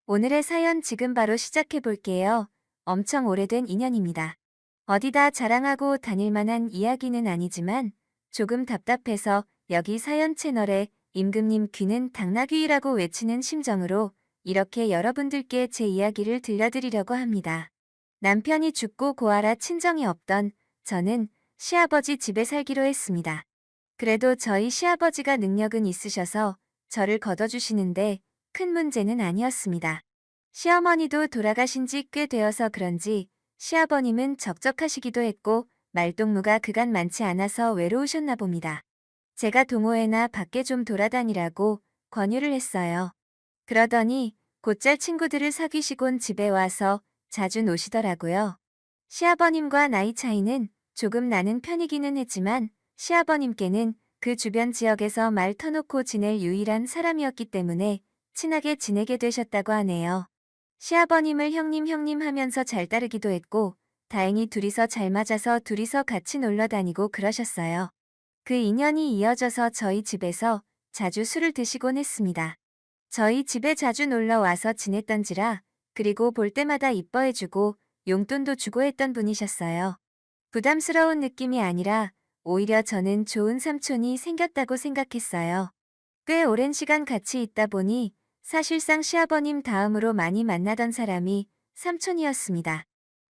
오늘의 사연 지금 바로 시작해 볼게요. 엄청 오래된 인연입니다. 어디다 자랑하고 다닐 만한 이야기는 아니지만 조금 답답해서 여기 사연 채널에 임금님 귀는 당나귀라고 외치는 심정으로 이렇게 여러분들께 제 이야기를 들려드리려고 합니다. 남편이 죽고 고아라 친정이 없던 저는 시아버지 집에 살기로 했습니다. 그래도 저희 시아버지가 능력은 있으셔서 저를 걷어주시는데 큰 문제는 아니었습니다. 시어머니도 돌아가신 지 꽤 되어서 그런지 시아버님은 적적하시기도 했고 말동무가 그간 많지 않아서 외로우셨나 봅니다. 제가 동호회나 밖에 좀 돌아다니라고 권유를 했어요. 그러더니 곧잘 친구들을 사귀시곤 집에 와서 자주 노시더라고요. 시아버님과 나이 차이는 조금 나는 편이기는 했지만 시아버님께는 그 주변 지역에서 말 터놓고 지낼 유일한 사람이었기 때문에 친하게 지내게 되셨다고 하네요. 시아버님을 형님 형님 하면서 잘 따르기도 했고 다행히 둘이서 잘 맞아서 둘이서 같이 놀러 다니고 그러셨어요. 그 인연이 이어져서 저희 집에서 자주 술을 드시곤 했습니다. 저희 집에 자주 놀러 와서 지냈던지라 그리고 볼 때마다 이뻐해주고 용돈도 주고 했던 분이셨어요. 부담스러운 느낌이 아니라 오히려 저는 좋은 삼촌이 생겼다고 생각했어요. 꽤 오랜 시간 같이 있다 보니 사실상 시아버님 다음으로 많이 만나던 사람이 삼촌이었습니다.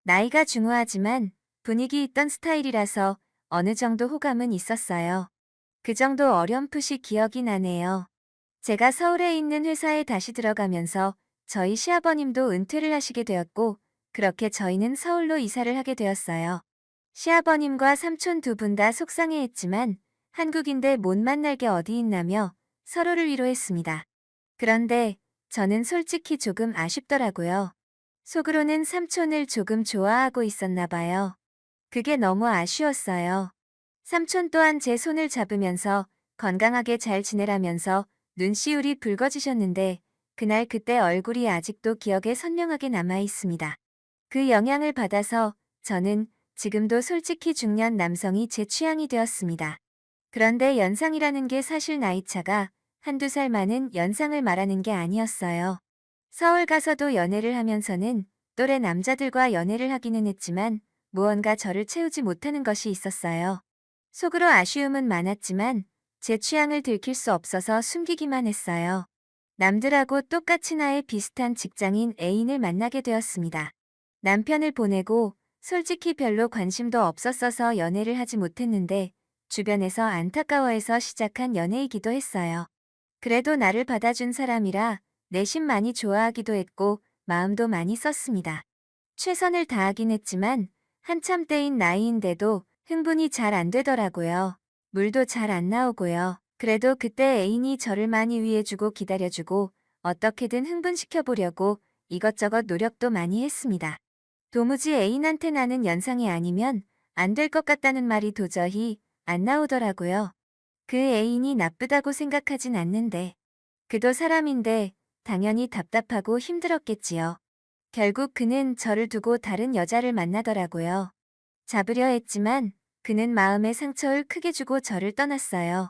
나이가 중후하지만 분위기 있던 스타일이라서 어느 정도 호감은 있었어요. 그 정도 어렴풋이 기억이 나네요. 제가 서울에 있는 회사에 다시 들어가면서 저희 시아버님도 은퇴를 하시게 되었고 그렇게 저희는 서울로 이사를 하게 되었어요. 시아버님과 삼촌 두 분 다 속상해했지만 한국인데 못 만날 게 어디 있나며 서로를 위로했습니다. 그런데 저는 솔직히 조금 아쉽더라고요. 속으로는 삼촌을 조금 좋아하고 있었나 봐요. 그게 너무 아쉬웠어요. 삼촌 또한 제 손을 잡으면서 건강하게 잘 지내라면서 눈시울이 붉어지셨는데 그날 그때 얼굴이 아직도 기억에 선명하게 남아 있습니다. 그 영향을 받아서 저는 지금도 솔직히 중년 남성이 제 취향이 되었습니다. 그런데 연상이라는 게 사실 나이차가 한두 살 많은 연상을 말하는 게 아니었어요. 서울 가서도 연애를 하면서는 또래 남자들과 연애를 하기는 했지만 무언가 저를 채우지 못하는 것이 있었어요. 속으로 아쉬움은 많았지만 제 취향을 들킬 수 없어서 숨기기만 했어요. 남들하고 똑같이 나이 비슷한 직장인 애인을 만나게 되었습니다. 남편을 보내고 솔직히 별로 관심도 없었어서 연애를 하지 못했는데 주변에서 안타까워해서 시작한 연애이기도 했어요. 그래도 나를 받아준 사람이라 내심 많이 좋아하기도 했고 마음도 많이 썼습니다. 최선을 다하긴 했지만 한참 때인 나이인데도 흥분이 잘 안 되더라고요. 물도 잘 안 나오고요. 그래도 그때 애인이 저를 많이 위해주고 기다려주고 어떻게든 흥분시켜보려고 이것저것 노력도 많이 했습니다. 도무지 애인한테 나는 연상이 아니면 안 될 것 같다는 말이 도저히 안 나오더라고요. 그 애인이 나쁘다고 생각하진 않는데 그도 사람인데 당연히 답답하고 힘들었겠지요. 결국 그는 저를 두고 다른 여자를 만나더라고요. 잡으려 했지만 그는 마음의 상처를 크게 주고 저를 떠났어요.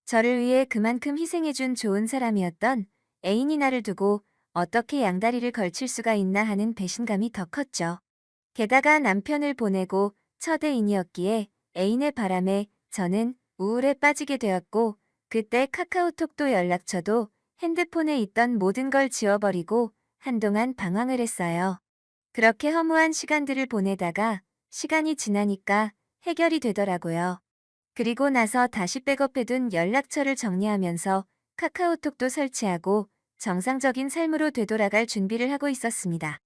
저를 위해 그만큼 희생해준 좋은 사람이었던 애인이 나를 두고 어떻게 양다리를 걸칠 수가 있나 하는 배신감이 더 컸죠. 게다가 남편을 보내고 첫 애인이었기에 애인의 바람에 저는 우울에 빠지게 되었고 그때 카카오톡도 연락처도 핸드폰에 있던 모든 걸 지워버리고 한동안 방황을 했어요. 그렇게 허무한 시간들을 보내다가 시간이 지나니까 해결이 되더라고요. 그리고 나서 다시 백업해둔 연락처를 정리하면서 카카오톡도 설치하고 정상적인 삶으로 되돌아갈 준비를 하고 있었습니다.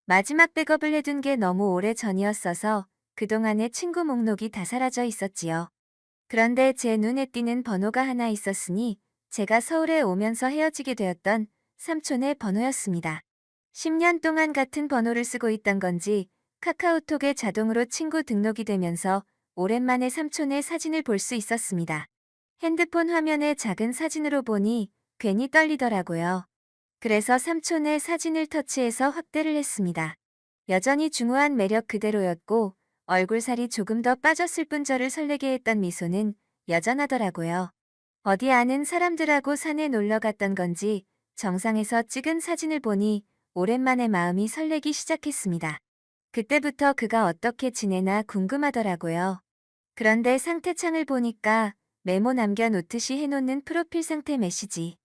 마지막 백업을 해둔 게 너무 오래 전이었어서 그동안의 친구 목록이 다 사라져 있었지요. 그런데 제 눈에 띄는 번호가 하나 있었으니 제가 서울에 오면서 헤어지게 되었던 삼촌의 번호였습니다. 10년 동안 같은 번호를 쓰고 있던 건지 카카오톡에 자동으로 친구 등록이 되면서 오랜만에 삼촌의 사진을 볼 수 있었습니다. 핸드폰 화면에 작은 사진으로 보니 괜히 떨리더라고요. 그래서 삼촌의 사진을 터치해서 확대를 했습니다. 여전히 중후한 매력 그대로였고 얼굴살이 조금 더 빠졌을 뿐 저를 설레게 했던 미소는 여전하더라고요. 어디 아는 사람들하고 산에 놀러 갔던 건지 정상에서 찍은 사진을 보니 오랜만에 마음이 설레기 시작했습니다. 그때부터 그가 어떻게 지내나 궁금하더라고요. 그런데 상태창을 보니까 메모 남겨놓듯이 해놓는 프로필 상태 메시지.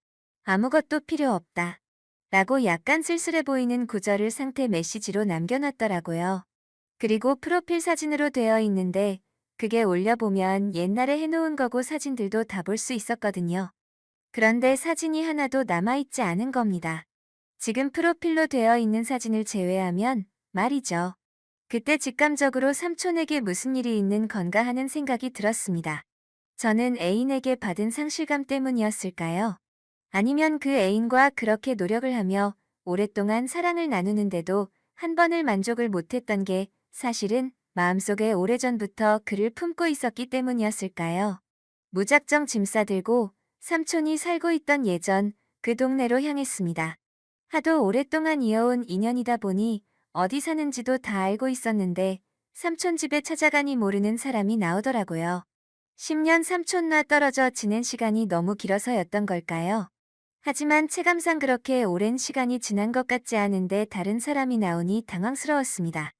아무것도 필요 없다. 라고 약간 쓸쓸해 보이는 구절을 상태 메시지로 남겨놨더라고요. 그리고 프로필 사진으로 되어 있는데 그게 올려보면 옛날에 해놓은 거고 사진들도 다 볼 수 있었거든요. 그런데 사진이 하나도 남아있지 않은 겁니다. 지금 프로필로 되어 있는 사진을 제외하면 말이죠. 그때 직감적으로 삼촌에게 무슨 일이 있는 건가 하는 생각이 들었습니다. 저는 애인에게 받은 상실감 때문이었을까요? 아니면 그 애인과 그렇게 노력을 하며 오랫동안 사랑을 나누는데도 한 번을 만족을 못했던 게 사실은 마음속에 오래전부터 그를 품고 있었기 때문이었을까요? 무작정 짐 싸들고 삼촌이 살고 있던 예전 그 동네로 향했습니다. 하도 오랫동안 이어온 인연이다 보니 어디 사는지도 다 알고 있었는데 삼촌 집에 찾아가니 모르는 사람이 나오더라고요. 10년 삼촌과 떨어져 지낸 시간이 너무 길어서였던 걸까요? 하지만 체감상 그렇게 오랜 시간이 지난 것 같지 않은데 다른 사람이 나오니 당황스러웠습니다.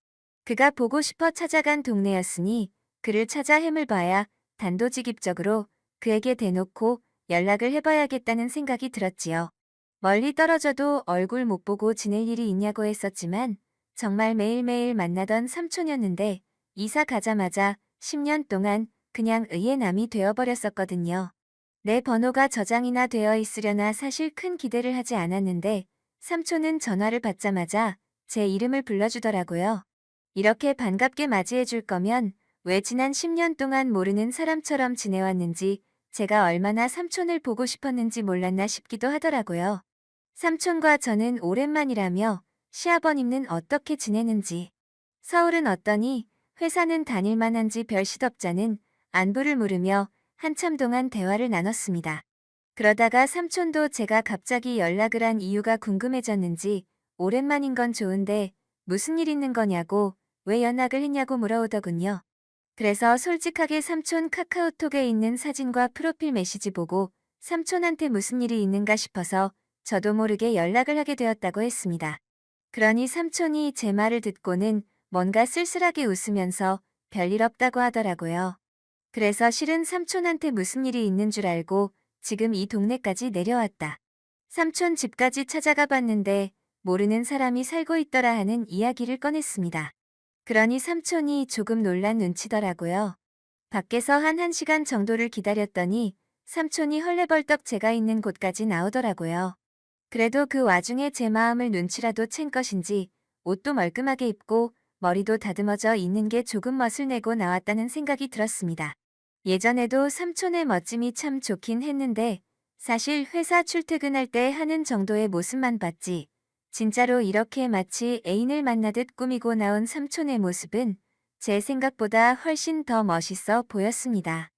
그가 보고 싶어 찾아간 동네였으니 그를 찾아 헤을 봐야 단도직입적으로 그에게 대놓고 연락을 해봐야겠다는 생각이 들었지요. 멀리 떨어져도 얼굴 못 보고 지낼 일이 있냐고 했었지만 정말 매일매일 만나던 삼촌이었는데 이사 가자마자 10년 동안 그냥 의의 남이 되어버렸었거든요. 내 번호가 저장이나 되어 있으려나 사실 큰 기대를 하지 않았는데 삼촌은 전화를 받자마자 제 이름을 불러주더라고요. 이렇게 반갑게 맞이해 줄 거면 왜 지난 10년 동안 모르는 사람처럼 지내왔는지 제가 얼마나 삼촌을 보고 싶었는지 몰랐나 싶기도 하더라고요. 삼촌과 저는 오랜만이라며 시아버님은 어떻게 지내는지, 서울은 어떠니, 회사는 다닐만 한지 별 시덥잖은 안부를 물으며 한참 동안 대화를 나눴습니다. 그러다가 삼촌도 제가 갑자기 연락을 한 이유가 궁금해졌는지 오랜만인 건 좋은데 무슨 일 있는 거냐고 왜 연락을 했냐고 물어오더군요. 그래서 솔직하게 삼촌 카카오톡에 있는 사진과 프로필 메시지 보고 삼촌한테 무슨 일이 있는가 싶어서 저도 모르게 연락을 하게 되었다고 했습니다. 그러니 삼촌이 제 말을 듣고는 뭔가 쓸쓸하게 웃으면서 별일 없다고 하더라고요. 그래서 실은 삼촌한테 무슨 일이 있는 줄 알고 지금 이 동네까지 내려왔다. 삼촌 집까지 찾아가 봤는데 모르는 사람이 살고 있더라 하는 이야기를 꺼냈습니다. 그러니 삼촌이 조금 놀란 눈치더라고요. 밖에서 한 1시간 정도를 기다렸더니 삼촌이 헐레벌떡 제가 있는 곳까지 나오더라고요. 그래도 그 와중에 제 마음을 눈치라도 챈 것인지 옷도 멀끔하게 입고 머리도 다듬어져 있는 게 조금 멋을 내고 나왔다는 생각이 들었습니다. 예전에도 삼촌의 멋짐이 참 좋긴 했는데 사실 회사 출퇴근할 때 하는 정도의 모습만 봤지 진짜로 이렇게 마치 애인을 만나듯 꾸미고 나온 삼촌의 모습은 제 생각보다 훨씬 더 멋있어 보였습니다.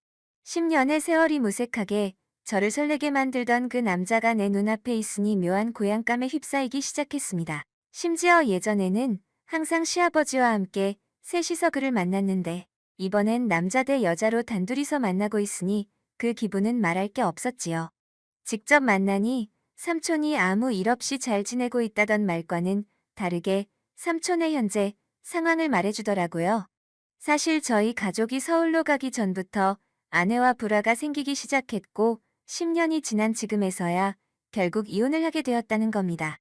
10년의 세월이 무색하게 저를 설레게 만들던 그 남자가 내 눈앞에 있으니 묘한 고향감에 휩싸이기 시작했습니다. 심지어 예전에는 항상 시아버지와 함께 셋이서 그를 만났는데 이번엔 남자 대 여자로 단둘이서 만나고 있으니 그 기분은 말할 게 없었지요. 직접 만나니 삼촌이 아무 일 없이 잘 지내고 있다던 말과는 다르게 삼촌의 현재 상황을 말해주더라고요. 사실 저희 가족이 서울로 가기 전부터 아내와 불화가 생기기 시작했고 10년이 지난 지금에서야 결국 이혼을 하게 되었다는 겁니다.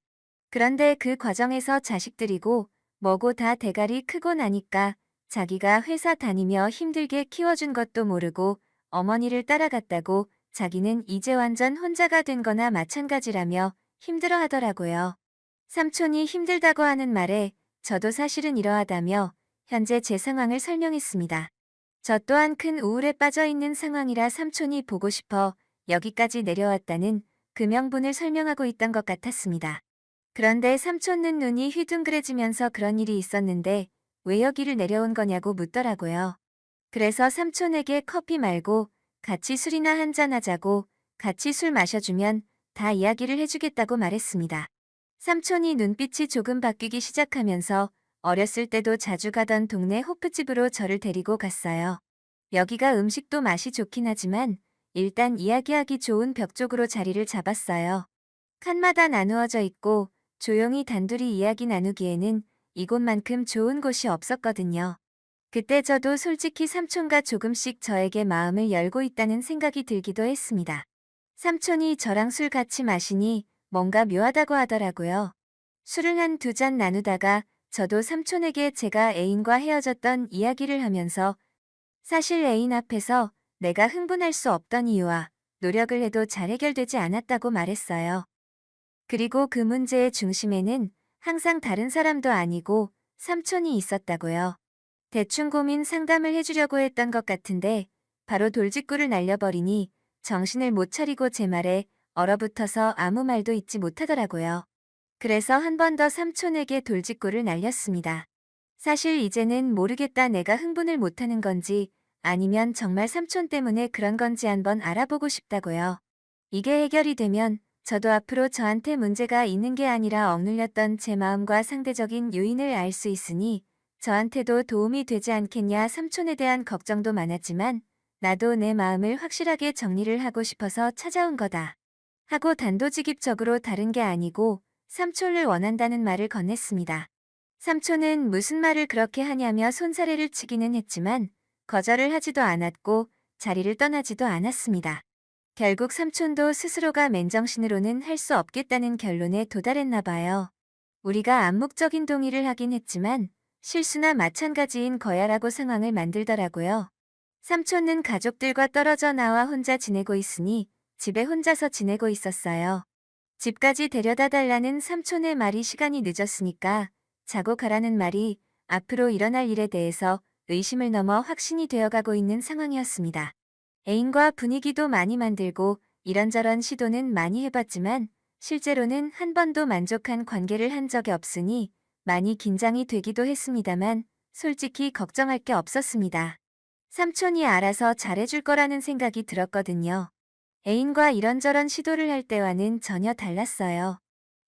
그런데 그 과정에서 자식들이고 뭐고 다 대가리 크고 나니까 자기가 회사 다니며 힘들게 키워준 것도 모르고 어머니를 따라갔다고 자기는 이제 완전 혼자가 된 거나 마찬가지라며 힘들어 하더라고요. 삼촌이 힘들다고 하는 말에 저도 사실은 이러하다며 현재 제 상황을 설명했습니다. 저 또한 큰 우울에 빠져 있는 상황이라 삼촌이 보고 싶어 여기까지 내려왔다는 그 명분을 설명하고 있던 것 같았습니다. 그런데 삼촌은 눈이 휘둥그레지면서 그런 일이 있었는데 왜 여기를 내려온 거냐고 묻더라고요. 그래서 삼촌에게 커피 말고 같이 술이나 한잔하자고 같이 술 마셔주면 다 이야기를 해주겠다고 말했습니다. 삼촌이 눈빛이 조금 바뀌기 시작하면서 어렸을 때도 자주 가던 동네 호프집으로 저를 데리고 갔어요. 여기가 음식도 맛이 좋긴 하지만 일단 이야기하기 좋은 벽 쪽으로 자리를 잡았어요. 칸마다 나누어져 있고 조용히 단둘이 이야기 나누기에는 이곳만큼 좋은 곳이 없었거든요. 그때 저도 솔직히 삼촌과 조금씩 저에게 마음을 열고 있다는 생각이 들기도 했습니다. 삼촌이 저랑 술 같이 마시니 뭔가 묘하다고 하더라고요. 술을 한 두 잔 나누다가 저도 삼촌에게 제가 애인과 헤어졌던 이야기를 하면서 사실 애인 앞에서 내가 흥분할 수 없던 이유와 노력을 해도 잘 해결되지 않았다고 말했어요. 그리고 그 문제의 중심에는 항상 다른 사람도 아니고 삼촌이 있었다고요. 대충 고민 상담을 해주려고 했던 것 같은데 바로 돌직구를 날려버리니 정신을 못 차리고 제 말에 얼어붙어서 아무 말도 잇지 못하더라고요. 그래서 한 번 더 삼촌에게 돌직구를 날렸습니다. 사실 이제는 모르겠다, 내가 흥분을 못하는 건지 아니면 정말 삼촌 때문에 그런 건지 한번 알아보고 싶다고요. 이게 해결이 되면 저도 앞으로 저한테 문제가 있는 게 아니라 억눌렸던 제 마음과 상대적인 요인을 알 수 있으니 저한테도 도움이 되지 않겠냐. 삼촌에 대한 걱정도 많았지만 나도 내 마음을 확실하게 정리를 하고 싶어서 찾아온 거다 하고 단도직입적으로 다른 게 아니고 삼촌을 원한다는 말을 건넸습니다. 삼촌은 무슨 말을 그렇게 하냐며 손사래를 치기는 했지만 거절을 하지도 않았고 자리를 떠나지도 않았습니다. 결국 삼촌도 스스로가 맨정신으로는 할 수 없겠다는 결론에 도달했나 봐요. 우리가 암묵적인 동의를 하긴 했지만 실수나 마찬가지인 거야라고 상황을 만들더라고요. 삼촌은 가족들과 떨어져 나와 혼자 지내고 있으니 집에 혼자서 지내고 있었어요. 집까지 데려다 달라는 삼촌의 말이 시간이 늦었으니까 자고 가라는 말이 앞으로 일어날 일에 대해서 의심을 넘어 확신이 되어가고 있는 상황이었습니다. 애인과 분위기도 많이 만들고 이런저런 시도는 많이 해봤지만 실제로는 한 번도 만족한 관계를 한 적이 없으니 많이 긴장이 되기도 했습니다만 솔직히 걱정할 게 없었습니다. 삼촌이 알아서 잘해줄 거라는 생각이 들었거든요. 애인과 이런저런 시도를 할 때와는 전혀 달랐어요.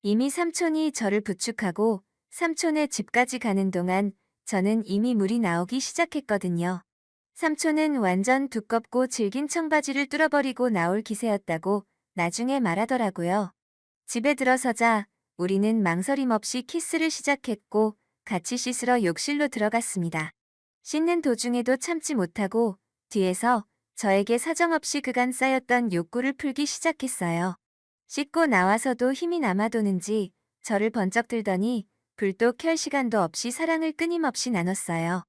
이미 삼촌이 저를 부축하고 삼촌의 집까지 가는 동안 저는 이미 물이 나오기 시작했거든요. 삼촌은 완전 두껍고 질긴 청바지를 뚫어버리고 나올 기세였다고 나중에 말하더라고요. 집에 들어서자 우리는 망설임 없이 키스를 시작했고 같이 씻으러 욕실로 들어갔습니다. 씻는 도중에도 참지 못하고 뒤에서 저에게 사정없이 그간 쌓였던 욕구를 풀기 시작했어요. 씻고 나와서도 힘이 남아도는지 저를 번쩍 들더니 불도 켤 시간도 없이 사랑을 끊임없이 나눴어요.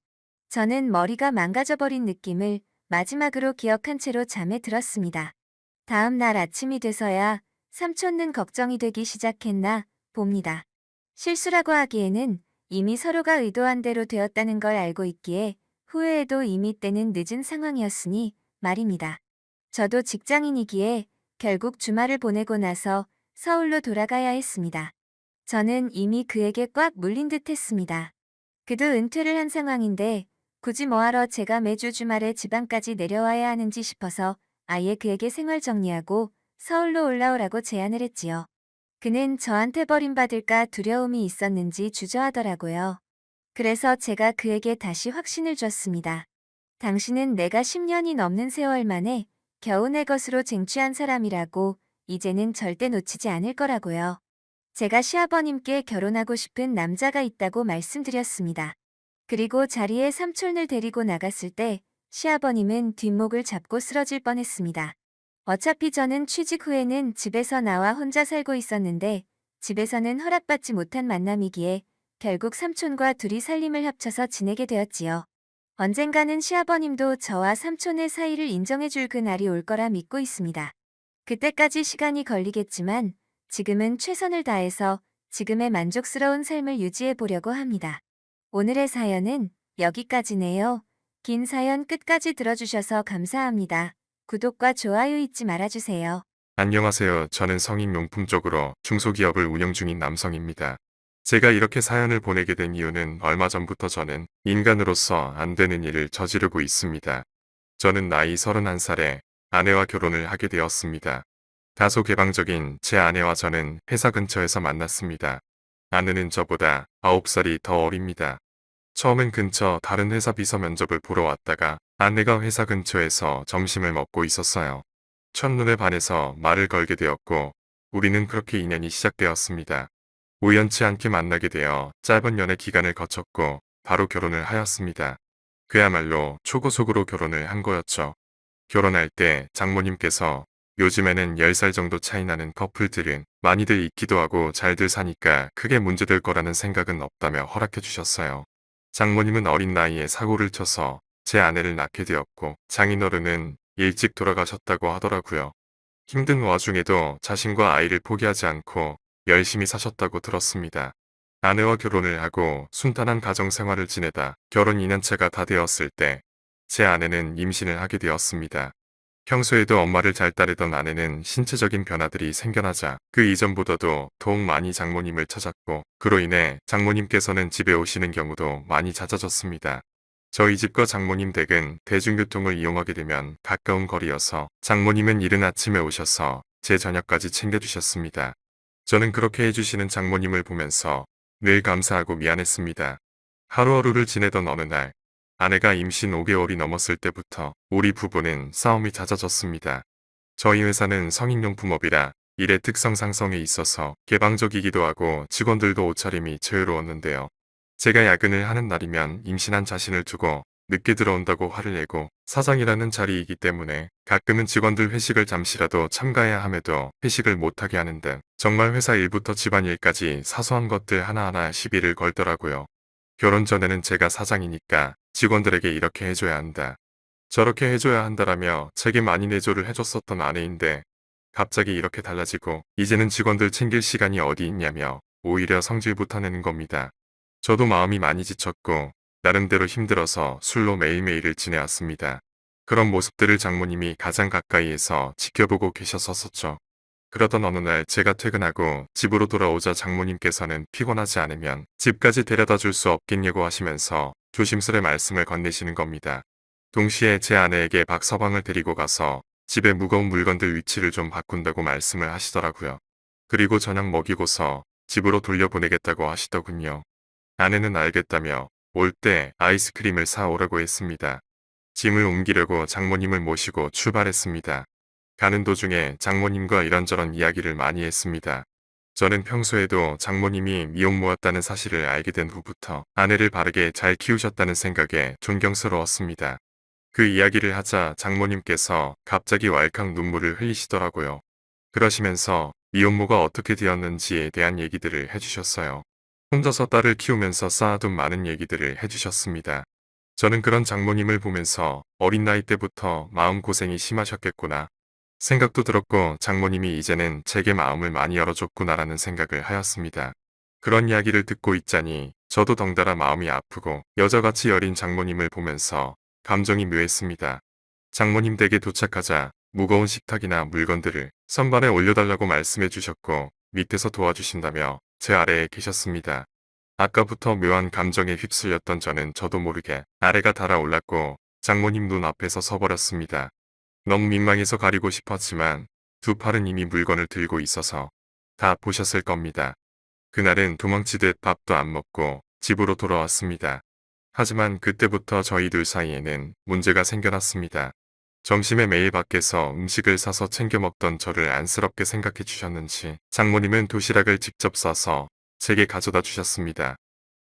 저는 머리가 망가져버린 느낌을 마지막으로 기억한 채로 잠에 들었습니다. 다음 날 아침이 돼서야 삼촌은 걱정이 되기 시작했나 봅니다. 실수라고 하기에는 이미 서로가 의도한 대로 되었다는 걸 알고 있기에 후회해도 이미 때는 늦은 상황이었으니 말입니다. 저도 직장인이기에 결국 주말을 보내고 나서 서울로 돌아가야 했습니다. 저는 이미 그에게 꽉 물린 듯 했습니다. 그도 은퇴를 한 상황인데 굳이 뭐하러 제가 매주 주말에 지방까지 내려와야 하는지 싶어서 아예 그에게 생활 정리하고 서울로 올라오라고 제안을 했지요. 그는 저한테 버림받을까 두려움이 있었는지 주저하더라고요. 그래서 제가 그에게 다시 확신을 줬습니다. 당신은 내가 10년이 넘는 세월 만에 겨우 내 것으로 쟁취한 사람이라고 이제는 절대 놓치지 않을 거라고요. 제가 시아버님께 결혼하고 싶은 남자가 있다고 말씀드렸습니다. 그리고 자리에 삼촌을 데리고 나갔을 때 시아버님은 뒷목을 잡고 쓰러질 뻔했습니다. 어차피 저는 취직 후에는 집에서 나와 혼자 살고 있었는데 집에서는 허락받지 못한 만남이기에 결국 삼촌과 둘이 살림을 합쳐서 지내게 되었지요. 언젠가는 시아버님도 저와 삼촌의 사이를 인정해줄 그날이 올 거라 믿고 있습니다. 그때까지 시간이 걸리겠지만 지금은 최선을 다해서 지금의 만족스러운 삶을 유지해 보려고 합니다. 오늘의 사연은 여기까지네요. 긴 사연 끝까지 들어주셔서 감사합니다. 구독과 좋아요 잊지 말아주세요. 안녕하세요. 저는 성인용품 쪽으로 중소기업을 운영 중인 남성입니다. 제가 이렇게 사연을 보내게 된 이유는 얼마 전부터 저는 인간으로서 안 되는 일을 저지르고 있습니다. 저는 나이 31살에 아내와 결혼을 하게 되었습니다. 다소 개방적인 제 아내와 저는 회사 근처에서 만났습니다. 아내는 저보다 9살이 더 어립니다. 처음엔 근처 다른 회사 비서 면접을 보러 왔다가 아내가 회사 근처에서 점심을 먹고 있었어요. 첫눈에 반해서 말을 걸게 되었고 우리는 그렇게 인연이 시작되었습니다. 우연치 않게 만나게 되어 짧은 연애 기간을 거쳤고 바로 결혼을 하였습니다. 그야말로 초고속으로 결혼을 한 거였죠. 결혼할 때 장모님께서 요즘에는 10살 정도 차이 나는 커플들은 많이들 있기도 하고 잘들 사니까 크게 문제될 거라는 생각은 없다며 허락해 주셨어요. 장모님은 어린 나이에 사고를 쳐서 제 아내를 낳게 되었고 장인어른은 일찍 돌아가셨다고 하더라고요. 힘든 와중에도 자신과 아이를 포기하지 않고 열심히 사셨다고 들었습니다. 아내와 결혼을 하고 순탄한 가정 생활을 지내다 결혼 2년차가 다 되었을 때 제 아내는 임신을 하게 되었습니다. 평소에도 엄마를 잘 따르던 아내는 신체적인 변화들이 생겨나자 그 이전보다도 더욱 많이 장모님을 찾았고 그로 인해 장모님께서는 집에 오시는 경우도 많이 잦아졌습니다. 저희 집과 장모님 댁은 대중교통을 이용하게 되면 가까운 거리여서 장모님은 이른 아침에 오셔서 제 저녁까지 챙겨주셨습니다. 저는 그렇게 해주시는 장모님을 보면서 늘 감사하고 미안했습니다. 하루하루를 지내던 어느 날 아내가 임신 5개월이 넘었을 때부터 우리 부부는 싸움이 잦아졌습니다. 저희 회사는 성인용품업이라 일의 특성 상성에 있어서 개방적이기도 하고 직원들도 옷차림이 자유로웠는데요. 제가 야근을 하는 날이면 임신한 자신을 두고 늦게 들어온다고 화를 내고 사장이라는 자리이기 때문에 가끔은 직원들 회식을 잠시라도 참가해야 함에도 회식을 못하게 하는 등 정말 회사 일부터 집안일까지 사소한 것들 하나하나 시비를 걸더라고요. 결혼 전에는 제가 사장이니까 직원들에게 이렇게 해줘야 한다. 저렇게 해줘야 한다라며 책임 많이 내조를 해줬었던 아내인데 갑자기 이렇게 달라지고 이제는 직원들 챙길 시간이 어디 있냐며 오히려 성질부터 내는 겁니다. 저도 마음이 많이 지쳤고 나름대로 힘들어서 술로 매일매일을 지내왔습니다. 그런 모습들을 장모님이 가장 가까이에서 지켜보고 계셨었죠. 그러던 어느 날 제가 퇴근하고 집으로 돌아오자 장모님께서는 피곤하지 않으면 집까지 데려다 줄 수 없겠냐고 하시면서 조심스레 말씀을 건네시는 겁니다. 동시에 제 아내에게 박 서방을 데리고 가서 집에 무거운 물건들 위치를 좀 바꾼다고 말씀을 하시더라고요. 그리고 저녁 먹이고서 집으로 돌려보내겠다고 하시더군요. 아내는 알겠다며 올 때 아이스크림을 사오라고 했습니다. 짐을 옮기려고 장모님을 모시고 출발했습니다. 가는 도중에 장모님과 이런저런 이야기를 많이 했습니다. 저는 평소에도 장모님이 미혼모였다는 사실을 알게 된 후부터 아내를 바르게 잘 키우셨다는 생각에 존경스러웠습니다. 그 이야기를 하자 장모님께서 갑자기 왈칵 눈물을 흘리시더라고요. 그러시면서 미혼모가 어떻게 되었는지에 대한 얘기들을 해주셨어요. 혼자서 딸을 키우면서 쌓아둔 많은 얘기들을 해주셨습니다. 저는 그런 장모님을 보면서 어린 나이 때부터 마음고생이 심하셨겠구나 생각도 들었고 장모님이 이제는 제게 마음을 많이 열어줬구나라는 생각을 하였습니다. 그런 이야기를 듣고 있자니 저도 덩달아 마음이 아프고 여자같이 여린 장모님을 보면서 감정이 묘했습니다. 장모님 댁에 도착하자 무거운 식탁이나 물건들을 선반에 올려달라고 말씀해 주셨고 밑에서 도와주신다며 제 아래에 계셨습니다. 아까부터 묘한 감정에 휩쓸렸던 저는 저도 모르게 아래가 달아올랐고 장모님 눈 앞에서 서버렸습니다. 너무 민망해서 가리고 싶었지만 두 팔은 이미 물건을 들고 있어서 다 보셨을 겁니다. 그날은 도망치듯 밥도 안 먹고 집으로 돌아왔습니다. 하지만 그때부터 저희 둘 사이에는 문제가 생겨났습니다. 점심에 매일 밖에서 음식을 사서 챙겨 먹던 저를 안쓰럽게 생각해 주셨는지 장모님은 도시락을 직접 싸서 제게 가져다 주셨습니다.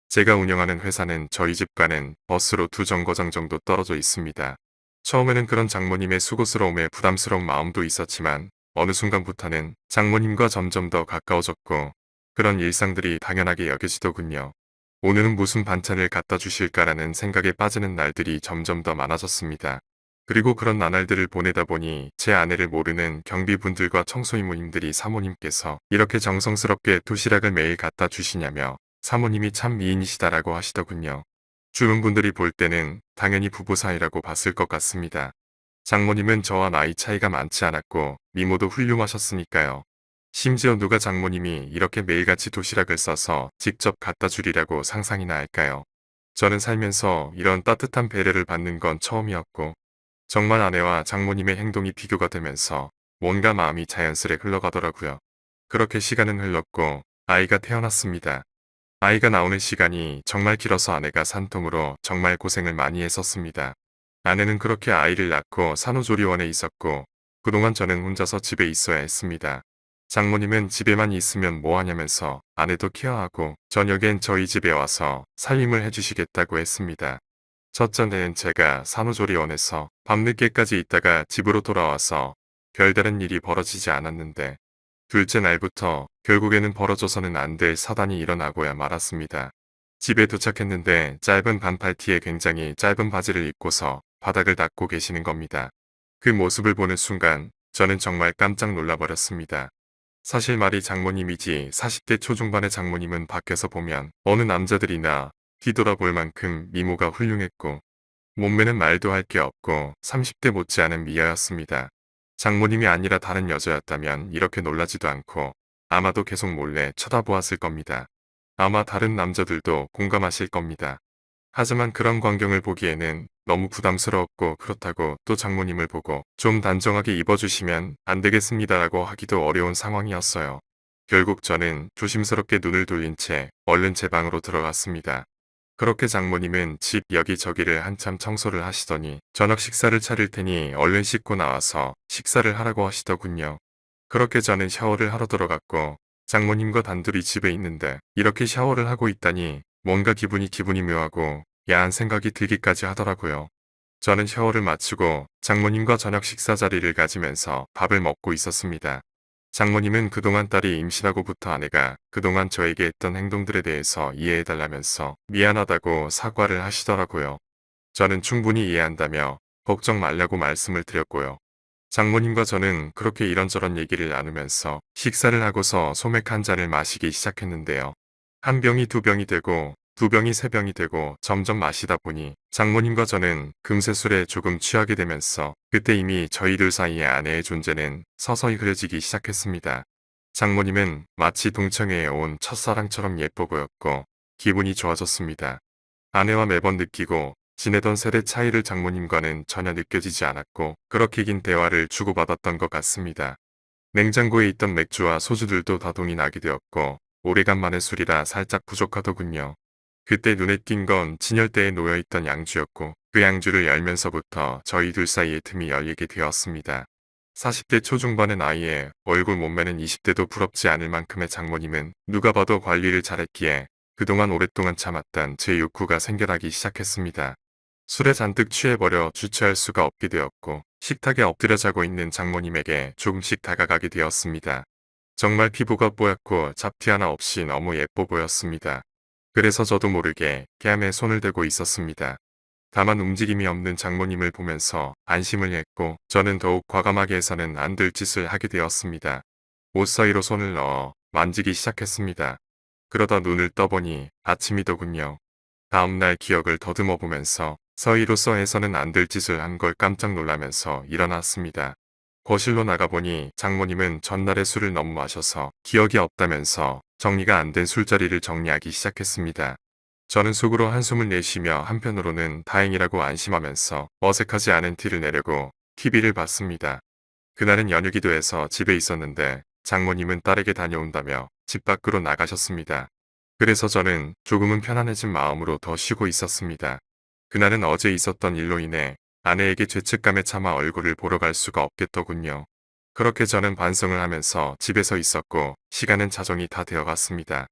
제가 운영하는 회사는 저희 집과는 버스로 2정거장 정도 떨어져 있습니다. 처음에는 그런 장모님의 수고스러움에 부담스러운 마음도 있었지만 어느 순간부터는 장모님과 점점 더 가까워졌고 그런 일상들이 당연하게 여겨지더군요. 오늘은 무슨 반찬을 갖다 주실까라는 생각에 빠지는 날들이 점점 더 많아졌습니다. 그리고 그런 나날들을 보내다 보니 제 아내를 모르는 경비분들과 청소이모님들이 사모님께서 이렇게 정성스럽게 도시락을 매일 갖다 주시냐며 사모님이 참 미인이시다라고 하시더군요. 주는 분들이 볼 때는 당연히 부부 사이라고 봤을 것 같습니다. 장모님은 저와 나이 차이가 많지 않았고 미모도 훌륭하셨으니까요. 심지어 누가 장모님이 이렇게 매일같이 도시락을 싸서 직접 갖다 주리라고 상상이나 할까요? 저는 살면서 이런 따뜻한 배려를 받는 건 처음이었고 정말 아내와 장모님의 행동이 비교가 되면서 뭔가 마음이 자연스레 흘러가더라고요. 그렇게 시간은 흘렀고 아이가 태어났습니다. 아이가 나오는 시간이 정말 길어서 아내가 산통으로 정말 고생을 많이 했었습니다. 아내는 그렇게 아이를 낳고 산후조리원에 있었고 그동안 저는 혼자서 집에 있어야 했습니다. 장모님은 집에만 있으면 뭐하냐면서 아내도 케어하고 저녁엔 저희 집에 와서 살림을 해주시겠다고 했습니다. 첫째 날은 제가 산후조리원에서 밤늦게까지 있다가 집으로 돌아와서 별다른 일이 벌어지지 않았는데 둘째 날부터 결국에는 벌어져서는 안 될 사단이 일어나고야 말았습니다. 집에 도착했는데 짧은 반팔티에 굉장히 짧은 바지를 입고서 바닥을 닦고 계시는 겁니다. 그 모습을 보는 순간 저는 정말 깜짝 놀라버렸습니다. 사실 말이 장모님이지 40대 초중반의 장모님은 밖에서 보면 어느 남자들이나 뒤돌아볼 만큼 미모가 훌륭했고 몸매는 말도 할 게 없고 30대 못지않은 미아였습니다. 장모님이 아니라 다른 여자였다면 이렇게 놀라지도 않고 아마도 계속 몰래 쳐다보았을 겁니다. 아마 다른 남자들도 공감하실 겁니다. 하지만 그런 광경을 보기에는 너무 부담스러웠고 그렇다고 또 장모님을 보고 좀 단정하게 입어주시면 안 되겠습니다라고 하기도 어려운 상황이었어요. 결국 저는 조심스럽게 눈을 돌린 채 얼른 제 방으로 들어갔습니다. 그렇게 장모님은 집 여기저기를 한참 청소를 하시더니 저녁 식사를 차릴 테니 얼른 씻고 나와서 식사를 하라고 하시더군요. 그렇게 저는 샤워를 하러 들어갔고 장모님과 단둘이 집에 있는데 이렇게 샤워를 하고 있다니 뭔가 기분이 묘하고 야한 생각이 들기까지 하더라고요. 저는 샤워를 마치고 장모님과 저녁 식사 자리를 가지면서 밥을 먹고 있었습니다. 장모님은 그동안 딸이 임신하고부터 아내가 그동안 저에게 했던 행동들에 대해서 이해해달라면서 미안하다고 사과를 하시더라고요. 저는 충분히 이해한다며 걱정 말라고 말씀을 드렸고요. 장모님과 저는 그렇게 이런저런 얘기를 나누면서 식사를 하고서 소맥 한 잔을 마시기 시작했는데요. 한 병이 두 병이 되고 두 병이 세 병이 되고 점점 마시다 보니 장모님과 저는 금세 술에 조금 취하게 되면서 그때 이미 저희 둘 사이의 아내의 존재는 서서히 그려지기 시작했습니다. 장모님은 마치 동청회에 온 첫사랑처럼 예뻐 보였고 기분이 좋아졌습니다. 아내와 매번 느끼고 지내던 세대 차이를 장모님과는 전혀 느껴지지 않았고 그렇게 긴 대화를 주고받았던 것 같습니다. 냉장고에 있던 맥주와 소주들도 다 동이 나게 되었고 오래간만에 술이라 살짝 부족하더군요. 그때 눈에 띈 건 진열대에 놓여있던 양주였고 그 양주를 열면서부터 저희 둘 사이의 틈이 열리게 되었습니다. 40대 초중반의 나이에 얼굴 몸매는 20대도 부럽지 않을 만큼의 장모님은 누가 봐도 관리를 잘했기에 그동안 오랫동안 참았던 제 욕구가 생겨나기 시작했습니다. 술에 잔뜩 취해버려 주체할 수가 없게 되었고 식탁에 엎드려 자고 있는 장모님에게 조금씩 다가가게 되었습니다. 정말 피부가 뽀얗고 잡티 하나 없이 너무 예뻐 보였습니다. 그래서 저도 모르게 뺨에 손을 대고 있었습니다. 다만 움직임이 없는 장모님을 보면서 안심을 했고 저는 더욱 과감하게 해서는 안 될 짓을 하게 되었습니다. 옷 사이로 손을 넣어 만지기 시작했습니다. 그러다 눈을 떠보니 아침이더군요. 다음날 기억을 더듬어 보면서 서희로서 해서는 안 될 짓을 한 걸 깜짝 놀라면서 일어났습니다. 거실로 나가보니 장모님은 전날에 술을 너무 마셔서 기억이 없다면서 정리가 안 된 술자리를 정리하기 시작했습니다. 저는 속으로 한숨을 내쉬며 한편으로는 다행이라고 안심하면서 어색하지 않은 티를 내려고 TV를 봤습니다. 그날은 연휴기도 해서 집에 있었는데 장모님은 딸에게 다녀온다며 집 밖으로 나가셨습니다. 그래서 저는 조금은 편안해진 마음으로 더 쉬고 있었습니다. 그날은 어제 있었던 일로 인해 아내에게 죄책감에 참아 얼굴을 보러 갈 수가 없겠더군요. 그렇게 저는 반성을 하면서 집에서 있었고 시간은 자정이 다 되어갔습니다.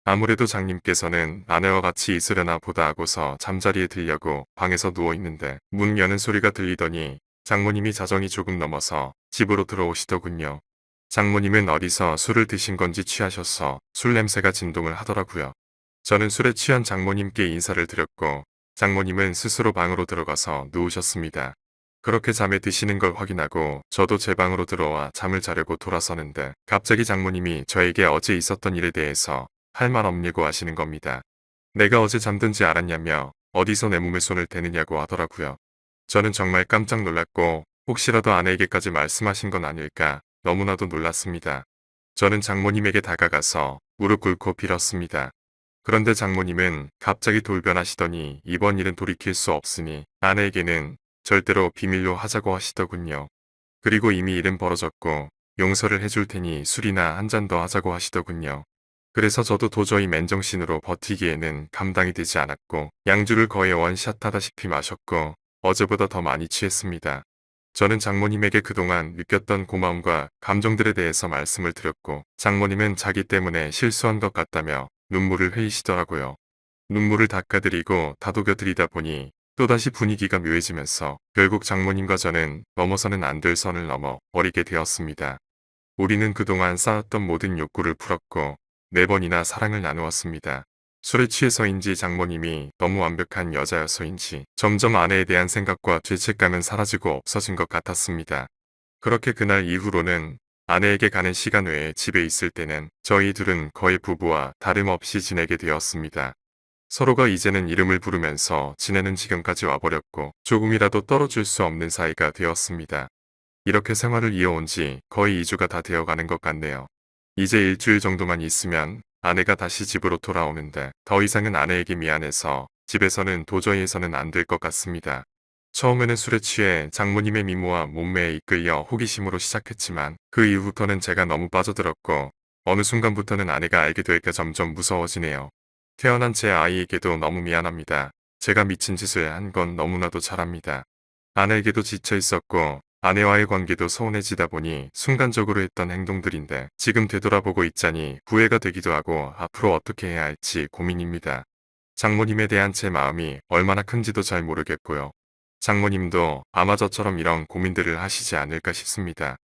아무래도 장님께서는 아내와 같이 있으려나 보다 하고서 잠자리에 들려고 방에서 누워있는데 문 여는 소리가 들리더니 장모님이 자정이 조금 넘어서 집으로 들어오시더군요. 장모님은 어디서 술을 드신 건지 취하셔서 술 냄새가 진동을 하더라고요. 저는 술에 취한 장모님께 인사를 드렸고 장모님은 스스로 방으로 들어가서 누우셨습니다. 그렇게 잠에 드시는 걸 확인하고 저도 제 방으로 들어와 잠을 자려고 돌아서는데 갑자기 장모님이 저에게 어제 있었던 일에 대해서 할 말 없냐고 하시는 겁니다. 내가 어제 잠든지 알았냐며 어디서 내 몸에 손을 대느냐고 하더라고요. 저는 정말 깜짝 놀랐고 혹시라도 아내에게까지 말씀하신 건 아닐까 너무나도 놀랐습니다. 저는 장모님에게 다가가서 무릎 꿇고 빌었습니다. 그런데 장모님은 갑자기 돌변하시더니 이번 일은 돌이킬 수 없으니 아내에게는 절대로 비밀로 하자고 하시더군요. 그리고 이미 일은 벌어졌고 용서를 해줄 테니 술이나 한 잔 더 하자고 하시더군요. 그래서 저도 도저히 맨정신으로 버티기에는 감당이 되지 않았고 양주를 거의 원샷 하다시피 마셨고 어제보다 더 많이 취했습니다. 저는 장모님에게 그동안 느꼈던 고마움과 감정들에 대해서 말씀을 드렸고 장모님은 자기 때문에 실수한 것 같다며 눈물을 흘리시더라고요. 눈물을 닦아드리고 다독여드리다 보니 또다시 분위기가 묘해지면서 결국 장모님과 저는 넘어서는 안 될 선을 넘어 버리게 되었습니다. 우리는 그동안 쌓았던 모든 욕구를 풀었고 4번이나 사랑을 나누었습니다. 술에 취해서인지 장모님이 너무 완벽한 여자여서인지 점점 아내에 대한 생각과 죄책감은 사라지고 없어진 것 같았습니다. 그렇게 그날 이후로는 아내에게 가는 시간 외에 집에 있을 때는 저희 둘은 거의 부부와 다름없이 지내게 되었습니다. 서로가 이제는 이름을 부르면서 지내는 지경까지 와버렸고 조금이라도 떨어질 수 없는 사이가 되었습니다. 이렇게 생활을 이어온 지 거의 2주가 다 되어가는 것 같네요. 이제 일주일 정도만 있으면 아내가 다시 집으로 돌아오는데 더 이상은 아내에게 미안해서 집에서는 도저히 해서는 안 될 것 같습니다. 처음에는 술에 취해 장모님의 미모와 몸매에 이끌려 호기심으로 시작했지만 그 이후부터는 제가 너무 빠져들었고 어느 순간부터는 아내가 알게 되니까 점점 무서워지네요. 태어난 제 아이에게도 너무 미안합니다. 제가 미친 짓을 한 건 너무나도 잘 압니다. 아내에게도 지쳐 있었고 아내와의 관계도 서운해지다 보니 순간적으로 했던 행동들인데 지금 되돌아보고 있자니 후회가 되기도 하고 앞으로 어떻게 해야 할지 고민입니다. 장모님에 대한 제 마음이 얼마나 큰지도 잘 모르겠고요. 장모님도 아마 저처럼 이런 고민들을 하시지 않을까 싶습니다.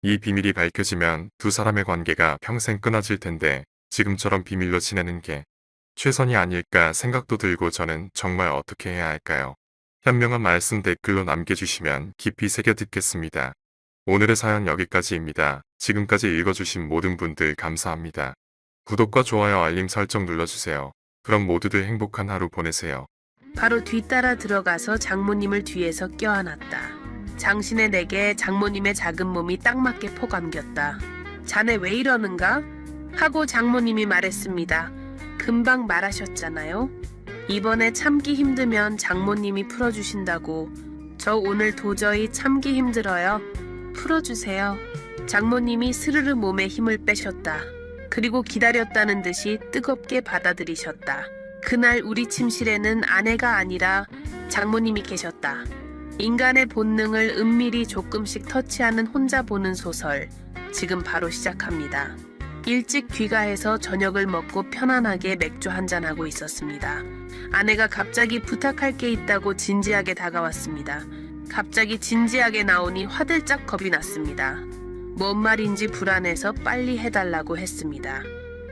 이 비밀이 밝혀지면 두 사람의 관계가 평생 끊어질 텐데 지금처럼 비밀로 지내는 게 최선이 아닐까 생각도 들고 저는 정말 어떻게 해야 할까요? 현명한 말씀 댓글로 남겨주시면 깊이 새겨 듣겠습니다. 오늘의 사연 여기까지입니다. 지금까지 읽어주신 모든 분들 감사합니다. 구독과 좋아요 알림 설정 눌러주세요. 그럼 모두들 행복한 하루 보내세요. 바로 뒤따라 들어가서 장모님을 뒤에서 껴안았다. 장신의 내게 장모님의 작은 몸이 딱 맞게 포감겼다. 자네 왜 이러는가? 하고 장모님이 말했습니다. 금방 말하셨잖아요. 이번에 참기 힘들면 장모님이 풀어주신다고. 저 오늘 도저히 참기 힘들어요. 풀어주세요. 장모님이 스르르 몸에 힘을 빼셨다. 그리고 기다렸다는 듯이 뜨겁게 받아들이셨다. 그날 우리 침실에는 아내가 아니라 장모님이 계셨다. 인간의 본능을 은밀히 조금씩 터치하는 혼자 보는 소설. 지금 바로 시작합니다. 일찍 귀가해서 저녁을 먹고 편안하게 맥주 한잔하고 있었습니다. 아내가 갑자기 부탁할 게 있다고 진지하게 다가왔습니다. 갑자기 진지하게 나오니 화들짝 겁이 났습니다. 뭔 말인지 불안해서 빨리 해달라고 했습니다.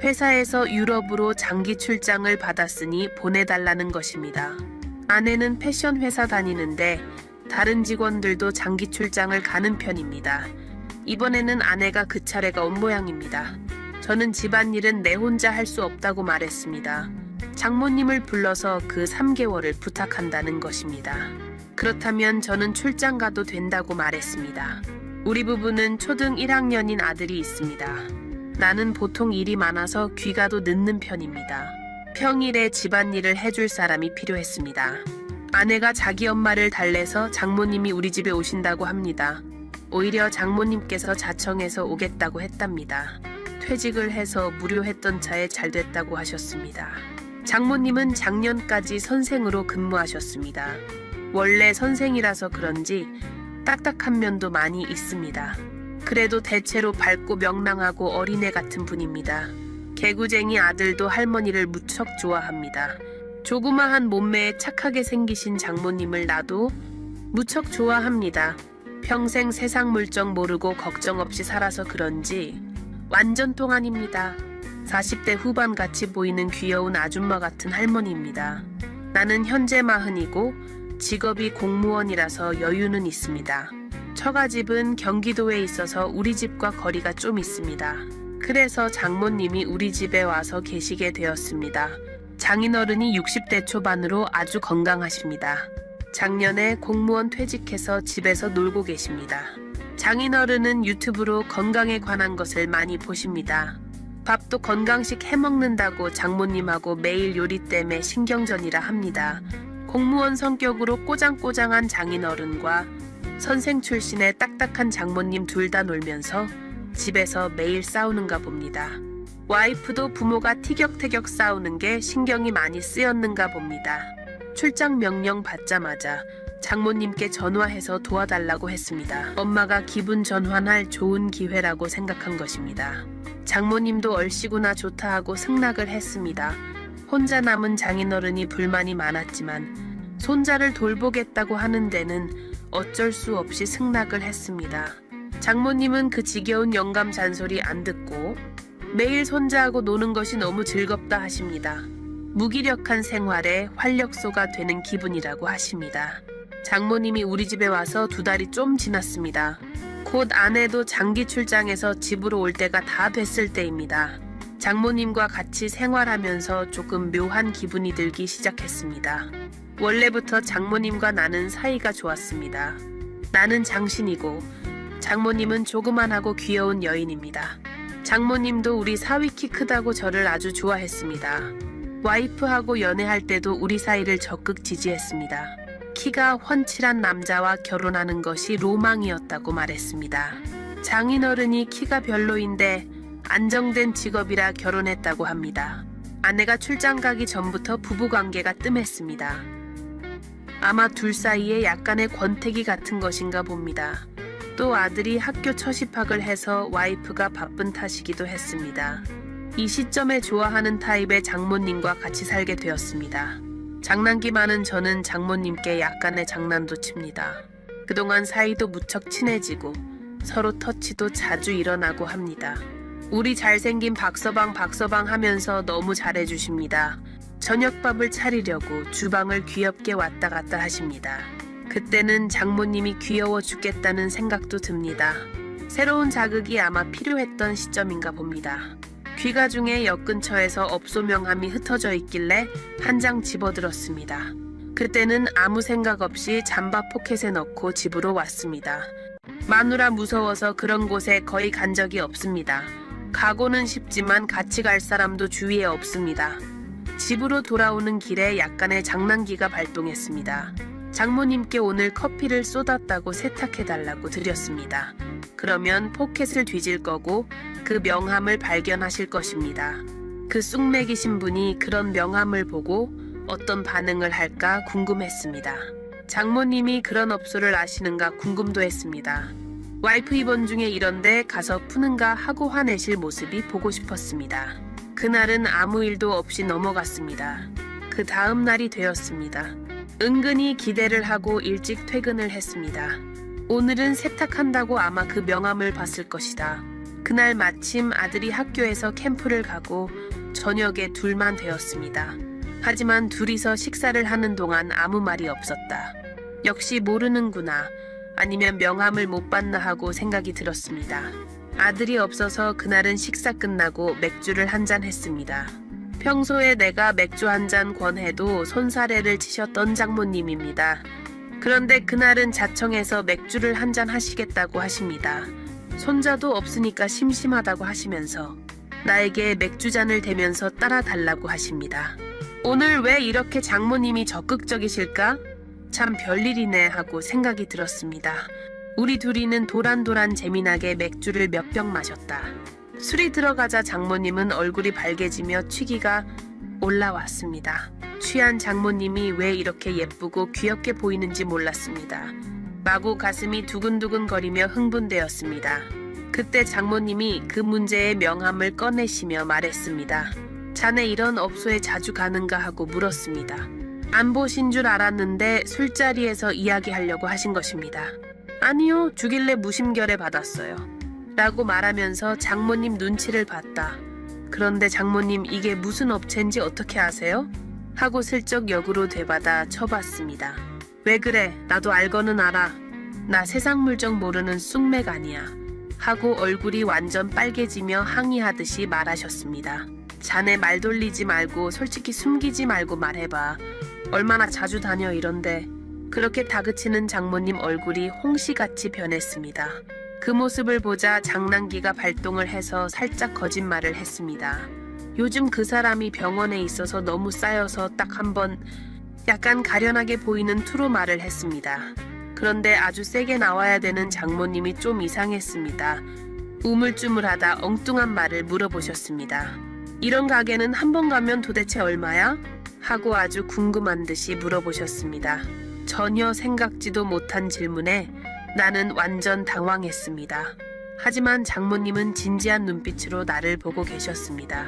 회사에서 유럽으로 장기 출장을 받았으니 보내달라는 것입니다. 아내는 패션 회사 다니는데 다른 직원들도 장기 출장을 가는 편입니다. 이번에는 아내가 그 차례가 온 모양입니다. 저는 집안일은 내 혼자 할 수 없다고 말했습니다. 장모님을 불러서 그 3개월을 부탁한다는 것입니다. 그렇다면 저는 출장 가도 된다고 말했습니다. 우리 부부는 초등 1학년인 아들이 있습니다. 나는 보통 일이 많아서 귀가도 늦는 편입니다. 평일에 집안일을 해줄 사람이 필요했습니다. 아내가 자기 엄마를 달래서 장모님이 우리 집에 오신다고 합니다. 오히려 장모님께서 자청해서 오겠다고 했답니다. 퇴직을 해서 무료했던 차에 잘 됐다고 하셨습니다. 장모님은 작년까지 선생으로 근무하셨습니다. 원래 선생이라서 그런지 딱딱한 면도 많이 있습니다. 그래도 대체로 밝고 명랑하고 어린애 같은 분입니다. 개구쟁이 아들도 할머니를 무척 좋아합니다. 조그마한 몸매에 착하게 생기신 장모님을 나도 무척 좋아합니다. 평생 세상 물정 모르고 걱정 없이 살아서 그런지 완전 동안입니다. 40대 후반 같이 보이는 귀여운 아줌마 같은 할머니입니다. 나는 현재 40이고 직업이 공무원이라서 여유는 있습니다. 처가집은 경기도에 있어서 우리 집과 거리가 좀 있습니다. 그래서 장모님이 우리 집에 와서 계시게 되었습니다. 장인어른이 60대 초반으로 아주 건강하십니다. 작년에 공무원 퇴직해서 집에서 놀고 계십니다. 장인어른은 유튜브로 건강에 관한 것을 많이 보십니다. 밥도 건강식 해먹는다고 장모님하고 매일 요리 때문에 신경전이라 합니다. 공무원 성격으로 꼬장꼬장한 장인어른과 선생 출신의 딱딱한 장모님 둘 다 놀면서 집에서 매일 싸우는가 봅니다. 와이프도 부모가 티격태격 싸우는 게 신경이 많이 쓰였는가 봅니다. 출장 명령 받자마자 장모님께 전화해서 도와달라고 했습니다. 엄마가 기분 전환할 좋은 기회라고 생각한 것입니다. 장모님도 얼씨구나 좋다 하고 승낙을 했습니다. 혼자 남은 장인어른이 불만이 많았지만 손자를 돌보겠다고 하는 데는 어쩔 수 없이 승낙을 했습니다. 장모님은 그 지겨운 영감 잔소리 안 듣고 매일 손자하고 노는 것이 너무 즐겁다 하십니다. 무기력한 생활에 활력소가 되는 기분이라고 하십니다. 장모님이 우리 집에 와서 2달이 좀 지났습니다. 곧 아내도 장기 출장에서 집으로 올 때가 다 됐을 때입니다. 장모님과 같이 생활하면서 조금 묘한 기분이 들기 시작했습니다. 원래부터 장모님과 나는 사이가 좋았습니다. 나는 장신이고 장모님은 조그만하고 귀여운 여인입니다. 장모님도 우리 사위 키 크다고 저를 아주 좋아했습니다. 와이프하고 연애할 때도 우리 사이를 적극 지지했습니다. 키가 훤칠한 남자와 결혼하는 것이 로망이었다고 말했습니다. 장인어른이 키가 별로인데 안정된 직업이라 결혼했다고 합니다. 아내가 출장 가기 전부터 부부관계가 뜸했습니다. 아마 둘 사이에 약간의 권태기 같은 것인가 봅니다. 또 아들이 학교 첫 입학을 해서 와이프가 바쁜 탓이기도 했습니다. 이 시점에 좋아하는 타입의 장모님과 같이 살게 되었습니다. 장난기 많은 저는 장모님께 약간의 장난도 칩니다. 그동안 사이도 무척 친해지고 서로 터치도 자주 일어나고 합니다. 우리 잘생긴 박서방 하면서 너무 잘해주십니다. 저녁밥을 차리려고 주방을 귀엽게 왔다 갔다 하십니다. 그때는 장모님이 귀여워 죽겠다는 생각도 듭니다. 새로운 자극이 아마 필요했던 시점인가 봅니다. 귀가 중에 역 근처에서 업소 명함이 흩어져 있길래 한 장 집어들었습니다. 그때는 아무 생각 없이 잠바 포켓에 넣고 집으로 왔습니다. 마누라 무서워서 그런 곳에 거의 간 적이 없습니다. 가고는 싶지만 같이 갈 사람도 주위에 없습니다. 집으로 돌아오는 길에 약간의 장난기가 발동했습니다. 장모님께 오늘 커피를 쏟았다고 세탁해달라고 드렸습니다. 그러면 포켓을 뒤질 거고 그 명함을 발견하실 것입니다. 그 쑥맥이신 분이 그런 명함을 보고 어떤 반응을 할까 궁금했습니다. 장모님이 그런 업소를 아시는가 궁금도 했습니다. 와이프 입원 중에 이런데 가서 푸는가 하고 화내실 모습이 보고 싶었습니다. 그날은 아무 일도 없이 넘어갔습니다. 그 다음 날이 되었습니다. 은근히 기대를 하고 일찍 퇴근을 했습니다. 오늘은 세탁한다고 아마 그 명함을 봤을 것이다. 그날 마침 아들이 학교에서 캠프를 가고 저녁에 둘만 되었습니다. 하지만 둘이서 식사를 하는 동안 아무 말이 없었다. 역시 모르는구나. 아니면 명함을 못 봤나 하고 생각이 들었습니다. 아들이 없어서 그날은 식사 끝나고 맥주를 한잔 했습니다. 평소에 내가 맥주 한 잔 권해도 손사래를 치셨던 장모님입니다. 그런데 그날은 자청해서 맥주를 한 잔 하시겠다고 하십니다. 손자도 없으니까 심심하다고 하시면서 나에게 맥주잔을 대면서 따라달라고 하십니다. 오늘 왜 이렇게 장모님이 적극적이실까? 참 별일이네 하고 생각이 들었습니다. 우리 둘이는 도란도란 재미나게 맥주를 몇 병 마셨다. 술이 들어가자 장모님은 얼굴이 밝아지며 취기가 올라왔습니다. 취한 장모님이 왜 이렇게 예쁘고 귀엽게 보이는지 몰랐습니다. 마구 가슴이 두근두근거리며 흥분되었습니다. 그때 장모님이 그 문제의 명함을 꺼내시며 말했습니다. 자네 이런 업소에 자주 가는가 하고 물었습니다. 안 보신 줄 알았는데 술자리에서 이야기하려고 하신 것입니다. 아니요, 주길래 무심결에 받았어요. 라고 말하면서 장모님 눈치를 봤다. 그런데 장모님 이게 무슨 업체인지 어떻게 아세요? 하고 슬쩍 역으로 되받아 쳐봤습니다. 왜 그래? 나도 알거는 알아. 나 세상 물정 모르는 쑥맥 아니야. 하고 얼굴이 완전 빨개지며 항의하듯이 말하셨습니다. 자네 말 돌리지 말고 솔직히 숨기지 말고 말해봐. 얼마나 자주 다녀 이런데. 그렇게 다그치는 장모님 얼굴이 홍시같이 변했습니다. 그 모습을 보자 장난기가 발동을 해서 살짝 거짓말을 했습니다. 요즘 그 사람이 병원에 있어서 너무 쌓여서 딱 한번 약간 가련하게 보이는 투로 말을 했습니다. 그런데 아주 세게 나와야 되는 장모님이 좀 이상했습니다. 우물쭈물하다 엉뚱한 말을 물어보셨습니다. 이런 가게는 한 번 가면 도대체 얼마야? 하고 아주 궁금한 듯이 물어보셨습니다. 전혀 생각지도 못한 질문에 나는 완전 당황했습니다. 하지만 장모님은 진지한 눈빛으로 나를 보고 계셨습니다.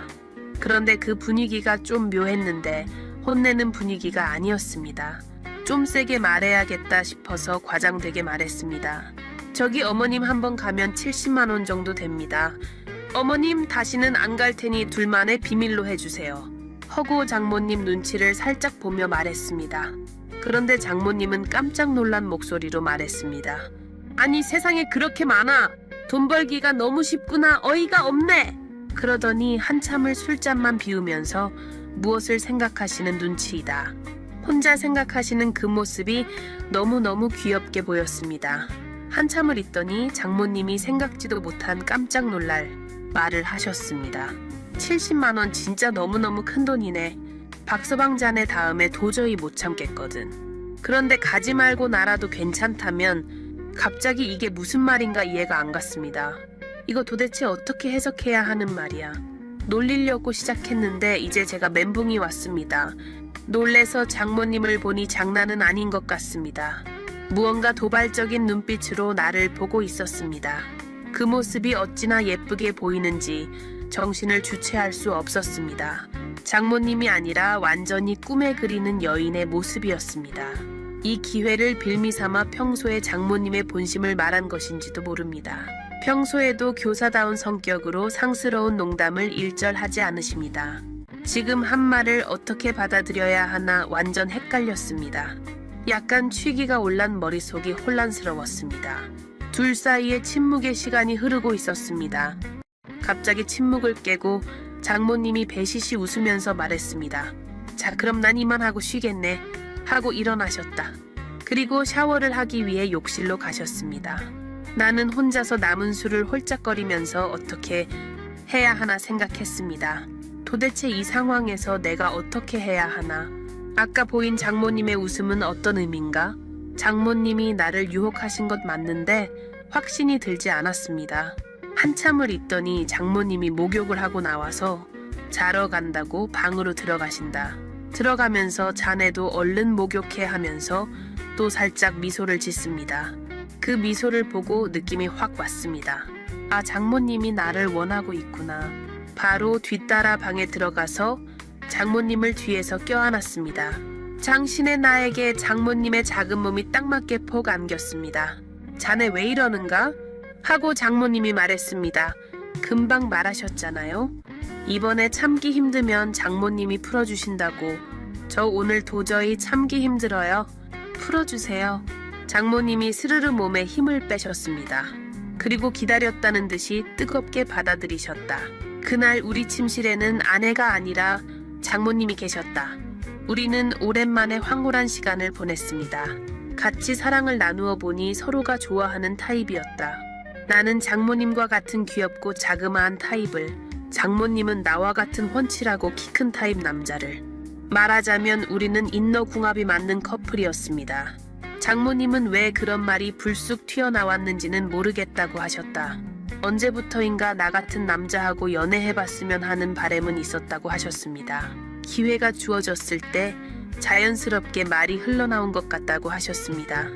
그런데 그 분위기가 좀 묘했는데 혼내는 분위기가 아니었습니다. 좀 세게 말해야겠다 싶어서 과장되게 말했습니다. 저기 어머님 한번 가면 70만 원 정도 됩니다. 어머님 다시는 안 갈 테니 둘만의 비밀로 해주세요. 허구 장모님 눈치를 살짝 보며 말했습니다. 그런데 장모님은 깜짝 놀란 목소리로 말했습니다. 아니 세상에 그렇게 많아. 돈 벌기가 너무 쉽구나. 어이가 없네. 그러더니 한참을 술잔만 비우면서 무엇을 생각하시는 눈치이다. 혼자 생각하시는 그 모습이 너무너무 귀엽게 보였습니다. 한참을 있더니 장모님이 생각지도 못한 깜짝 놀랄 말을 하셨습니다. 70만 원 진짜 너무너무 큰 돈이네. 박서방 자네 다음에 도저히 못 참겠거든. 그런데 가지 말고 나라도 괜찮다면 갑자기 이게 무슨 말인가 이해가 안 갔습니다. 이거 도대체 어떻게 해석해야 하는 말이야. 놀리려고 시작했는데 이제 제가 멘붕이 왔습니다. 놀래서 장모님을 보니 장난은 아닌 것 같습니다. 무언가 도발적인 눈빛으로 나를 보고 있었습니다. 그 모습이 어찌나 예쁘게 보이는지 정신을 주체할 수 없었습니다. 장모님이 아니라 완전히 꿈에 그리는 여인의 모습이었습니다. 이 기회를 빌미삼아 평소에 장모님의 본심을 말한 것인지도 모릅니다. 평소에도 교사다운 성격으로 상스러운 농담을 일절하지 않으십니다. 지금 한 말을 어떻게 받아들여야 하나 완전 헷갈렸습니다. 약간 취기가 올란 머릿속이 혼란스러웠습니다. 둘 사이에 침묵의 시간이 흐르고 있었습니다. 갑자기 침묵을 깨고 장모님이 배시시 웃으면서 말했습니다. 자, 그럼 난 이만하고 쉬겠네 하고 일어나셨다. 그리고 샤워를 하기 위해 욕실로 가셨습니다. 나는 혼자서 남은 술을 홀짝거리면서 어떻게 해야 하나 생각했습니다. 도대체 이 상황에서 내가 어떻게 해야 하나? 아까 보인 장모님의 웃음은 어떤 의미인가? 장모님이 나를 유혹하신 것 맞는데 확신이 들지 않았습니다. 한참을 있더니 장모님이 목욕을 하고 나와서 자러 간다고 방으로 들어가신다. 들어가면서 자네도 얼른 목욕해 하면서 또 살짝 미소를 짓습니다. 그 미소를 보고 느낌이 확 왔습니다. 아, 장모님이 나를 원하고 있구나. 바로 뒤따라 방에 들어가서 장모님을 뒤에서 껴안았습니다. 장신의 나에게 장모님의 작은 몸이 딱 맞게 폭 안겼습니다. 자네 왜 이러는가? 하고 장모님이 말했습니다. 금방 말하셨잖아요. 이번에 참기 힘들면 장모님이 풀어주신다고. 저 오늘 도저히 참기 힘들어요. 풀어주세요. 장모님이 스르르 몸에 힘을 빼셨습니다. 그리고 기다렸다는 듯이 뜨겁게 받아들이셨다. 그날 우리 침실에는 아내가 아니라 장모님이 계셨다. 우리는 오랜만에 황홀한 시간을 보냈습니다. 같이 사랑을 나누어 보니 서로가 좋아하는 타입이었다. 나는 장모님과 같은 귀엽고 자그마한 타입을, 장모님은 나와 같은 훤칠하고 키 큰 타입 남자를. 말하자면 우리는 인너궁합이 맞는 커플이었습니다. 장모님은 왜 그런 말이 불쑥 튀어나왔는지는 모르겠다고 하셨다. 언제부터인가 나 같은 남자하고 연애해봤으면 하는 바람은 있었다고 하셨습니다. 기회가 주어졌을 때 자연스럽게 말이 흘러나온 것 같다고 하셨습니다.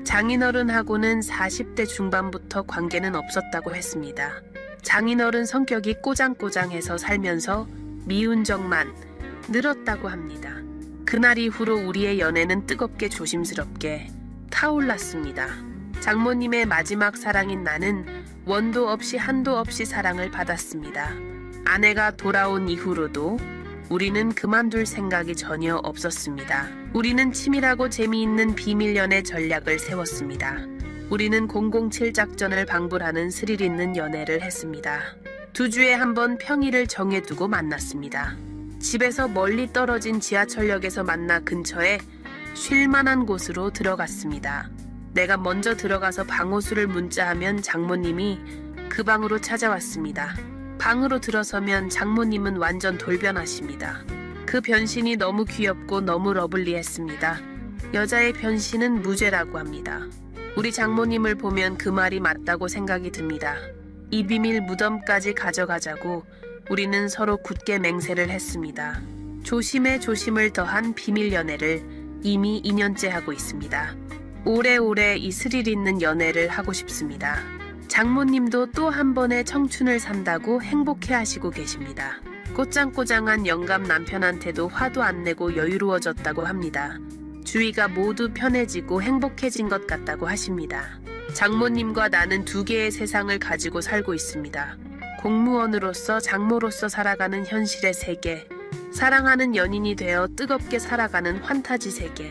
장인어른하고는 40대 중반부터 관계는 없었다고 했습니다. 장인어른 성격이 꼬장꼬장해서 살면서 미운 적만 늘었다고 합니다. 그날 이후로 우리의 연애는 뜨겁게 조심스럽게 타올랐습니다. 장모님의 마지막 사랑인 나는 원도 없이 한도 없이 사랑을 받았습니다. 아내가 돌아온 이후로도 우리는 그만둘 생각이 전혀 없었습니다. 우리는 치밀하고 재미있는 비밀 연애 전략을 세웠습니다. 우리는 007 작전을 방불하는 스릴 있는 연애를 했습니다. 2주에 한 번 평일을 정해두고 만났습니다. 집에서 멀리 떨어진 지하철역에서 만나 근처에 쉴만한 곳으로 들어갔습니다. 내가 먼저 들어가서 방호수를 문자하면 장모님이 그 방으로 찾아왔습니다. 방으로 들어서면 장모님은 완전 돌변하십니다. 그 변신이 너무 귀엽고 너무 러블리했습니다. 여자의 변신은 무죄라고 합니다. 우리 장모님을 보면 그 말이 맞다고 생각이 듭니다. 이 비밀 무덤까지 가져가자고 우리는 서로 굳게 맹세를 했습니다. 조심에 조심을 더한 비밀 연애를 이미 2년째 하고 있습니다. 오래오래 이 스릴 있는 연애를 하고 싶습니다. 장모님도 또 한 번의 청춘을 산다고 행복해 하시고 계십니다. 꼬장꼬장한 영감 남편한테도 화도 안 내고 여유로워졌다고 합니다. 주위가 모두 편해지고 행복해진 것 같다고 하십니다. 장모님과 나는 두 개의 세상을 가지고 살고 있습니다. 공무원으로서 장모로서 살아가는 현실의 세계, 사랑하는 연인이 되어 뜨겁게 살아가는 환타지 세계.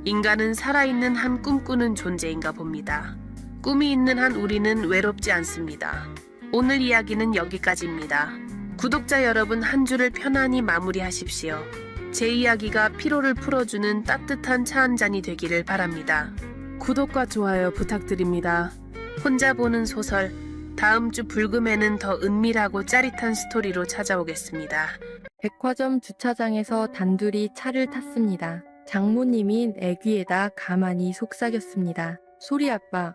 인간은 살아있는 한 꿈꾸는 존재인가 봅니다. 꿈이 있는 한 우리는 외롭지 않습니다. 오늘 이야기는 여기까지입니다. 구독자 여러분, 한 주를 편안히 마무리하십시오. 제 이야기가 피로를 풀어주는 따뜻한 차 한 잔이 되기를 바랍니다. 구독과 좋아요 부탁드립니다. 혼자 보는 소설, 다음 주 불금에는 더 은밀하고 짜릿한 스토리로 찾아오겠습니다. 백화점 주차장에서 단둘이 차를 탔습니다. 장모님이 애귀에다 가만히 속삭였습니다. 소리 아빠,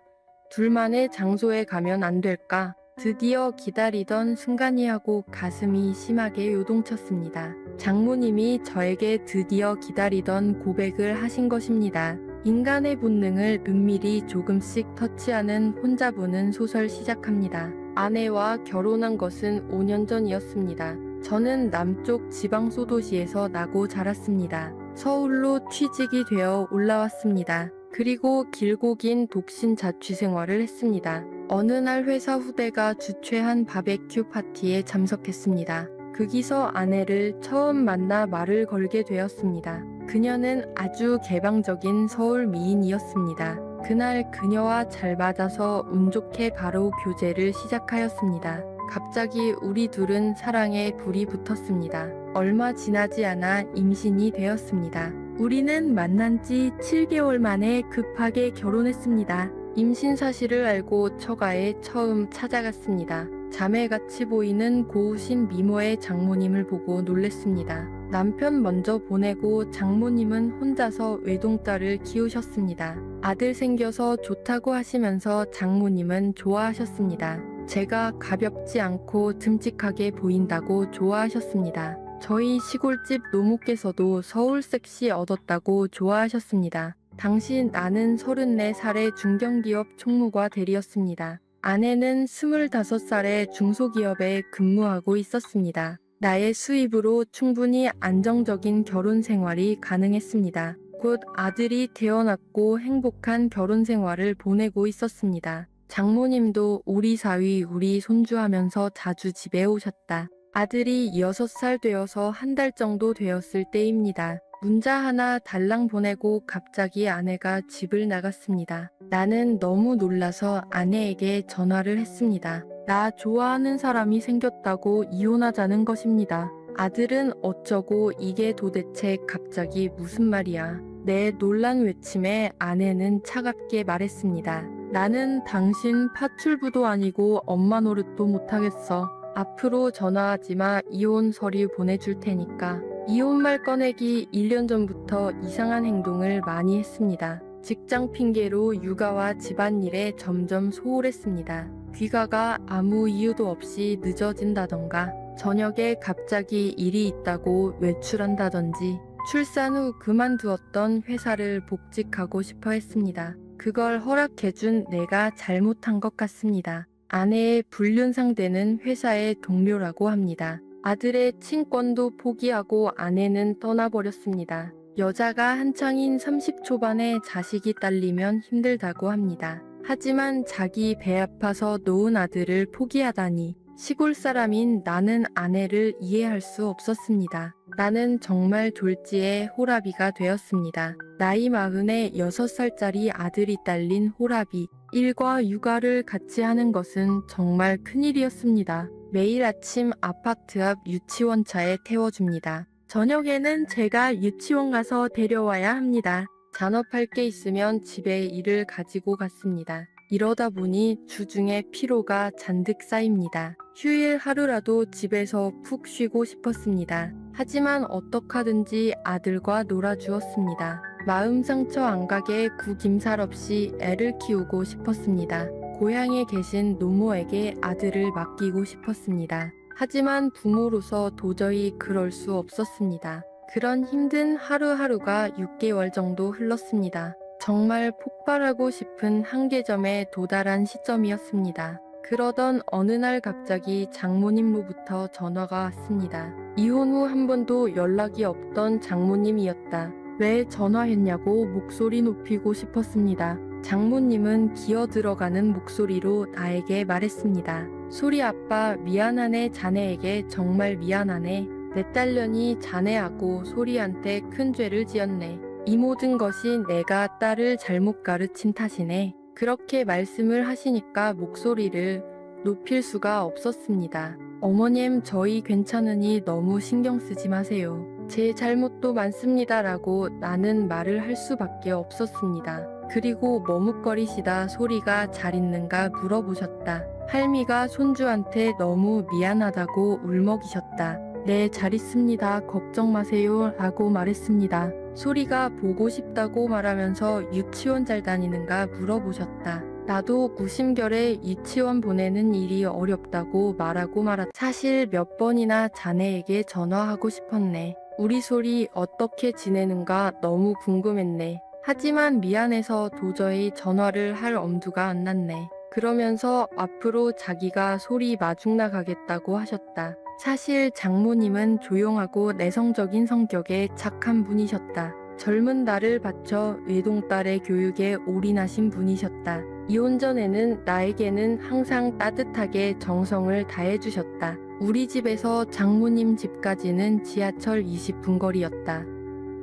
둘만의 장소에 가면 안 될까? 드디어 기다리던 순간이 하고 가슴이 심하게 요동쳤습니다. 장모님이 저에게 드디어 기다리던 고백을 하신 것입니다. 인간의 본능을 은밀히 조금씩 터치하는 혼자 보는 소설 시작합니다. 아내와 결혼한 것은 5년 전이었습니다. 저는 남쪽 지방 소도시에서 나고 자랐습니다. 서울로 취직이 되어 올라왔습니다. 그리고 길고 긴 독신 자취 생활을 했습니다. 어느 날 회사 후배가 주최한 바베큐 파티에 참석했습니다. 거기서 아내를 처음 만나 말을 걸게 되었습니다. 그녀는 아주 개방적인 서울 미인이었습니다. 그날 그녀와 잘 맞아서 운 좋게 바로 교제를 시작하였습니다. 갑자기 우리 둘은 사랑에 불이 붙었습니다. 얼마 지나지 않아 임신이 되었습니다. 우리는 만난 지 7개월 만에 급하게 결혼했습니다. 임신 사실을 알고 처가에 처음 찾아갔습니다. 자매같이 보이는 고우신 미모의 장모님을 보고 놀랬습니다. 남편 먼저 보내고 장모님은 혼자서 외동딸을 키우셨습니다. 아들 생겨서 좋다고 하시면서 장모님은 좋아하셨습니다. 제가 가볍지 않고 듬직하게 보인다고 좋아하셨습니다. 저희 시골집 노모께서도 서울 섹시 얻었다고 좋아하셨습니다. 당시 나는 34살의 중견기업 총무과 대리였습니다. 아내는 25살의 중소기업에 근무하고 있었습니다. 나의 수입으로 충분히 안정적인 결혼 생활이 가능했습니다. 곧 아들이 태어났고 행복한 결혼 생활을 보내고 있었습니다. 장모님도 우리 사위 우리 손주 하면서 자주 집에 오셨다. 아들이 6살 되어서 한 달 정도 되었을 때입니다. 문자 하나 달랑 보내고 갑자기 아내가 집을 나갔습니다. 나는 너무 놀라서 아내에게 전화를 했습니다. 나 좋아하는 사람이 생겼다고 이혼하자는 것입니다. 아들은 어쩌고 이게 도대체 갑자기 무슨 말이야. 내 놀란 외침에 아내는 차갑게 말했습니다. 나는 당신 파출부도 아니고 엄마 노릇도 못하겠어. 앞으로 전화하지 마. 이혼 서류 보내줄 테니까. 이혼 말 꺼내기 1년 전부터 이상한 행동을 많이 했습니다. 직장 핑계로 육아와 집안일에 점점 소홀했습니다. 귀가가 아무 이유도 없이 늦어진다던가, 저녁에 갑자기 일이 있다고 외출한다던지, 출산 후 그만두었던 회사를 복직하고 싶어 했습니다. 그걸 허락해준 내가 잘못한 것 같습니다. 아내의 불륜 상대는 회사의 동료라고 합니다. 아들의 친권도 포기하고 아내는 떠나버렸습니다. 여자가 한창인 30 초반에 자식이 딸리면 힘들다고 합니다. 하지만 자기 배 아파서 놓은 아들을 포기하다니, 시골 사람인 나는 아내를 이해할 수 없었습니다. 나는 정말 졸지에 호라비가 되었습니다. 나이 40에 6살짜리 아들이 딸린 호라비. 일과 육아를 같이 하는 것은 정말 큰일이었습니다. 매일 아침 아파트 앞 유치원차에 태워줍니다. 저녁에는 제가 유치원 가서 데려와야 합니다. 잔업할 게 있으면 집에 일을 가지고 갔습니다. 이러다 보니 주중에 피로가 잔뜩 쌓입니다. 휴일 하루라도 집에서 푹 쉬고 싶었습니다. 하지만 어떡하든지 아들과 놀아주었습니다. 마음 상처 안 가게 구김살 없이 애를 키우고 싶었습니다. 고향에 계신 노모에게 아들을 맡기고 싶었습니다. 하지만 부모로서 도저히 그럴 수 없었습니다. 그런 힘든 하루하루가 6개월 정도 흘렀습니다. 정말 폭발하고 싶은 한계점에 도달한 시점이었습니다. 그러던 어느 날 갑자기 장모님로부터 전화가 왔습니다. 이혼 후 한 번도 연락이 없던 장모님이었다. 왜 전화했냐고 목소리 높이고 싶었습니다. 장모님은 기어 들어가는 목소리로 나에게 말했습니다. 소리 아빠 미안하네 자네에게 정말 미안하네. 내 딸년이 자네하고 소리한테 큰 죄를 지었네. 이 모든 것이 내가 딸을 잘못 가르친 탓이네. 그렇게 말씀을 하시니까 목소리를 높일 수가 없었습니다. 어머님 저희 괜찮으니 너무 신경 쓰지 마세요. 제 잘못도 많습니다라고 나는 말을 할 수밖에 없었습니다. 그리고 머뭇거리시다 소리가 잘 있는가 물어보셨다. 할미가 손주한테 너무 미안하다고 울먹이셨다. 네, 잘 있습니다. 걱정 마세요. 라고 말했습니다. 소리가 보고 싶다고 말하면서 유치원 잘 다니는가 물어보셨다. 나도 무심결에 유치원 보내는 일이 어렵다고 말하고 말았다. 사실 몇 번이나 자네에게 전화하고 싶었네. 우리 소리 어떻게 지내는가 너무 궁금했네. 하지만 미안해서 도저히 전화를 할 엄두가 안 났네. 그러면서 앞으로 자기가 소리 마중 나가겠다고 하셨다. 사실 장모님은 조용하고 내성적인 성격의 착한 분이셨다. 젊은 나를 바쳐 외동딸의 교육에 올인하신 분이셨다. 이혼 전에는 나에게는 항상 따뜻하게 정성을 다해주셨다. 우리 집에서 장모님 집까지는 지하철 20분 거리였다.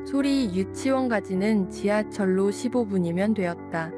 소리 유치원까지는 지하철로 15분이면 되었다.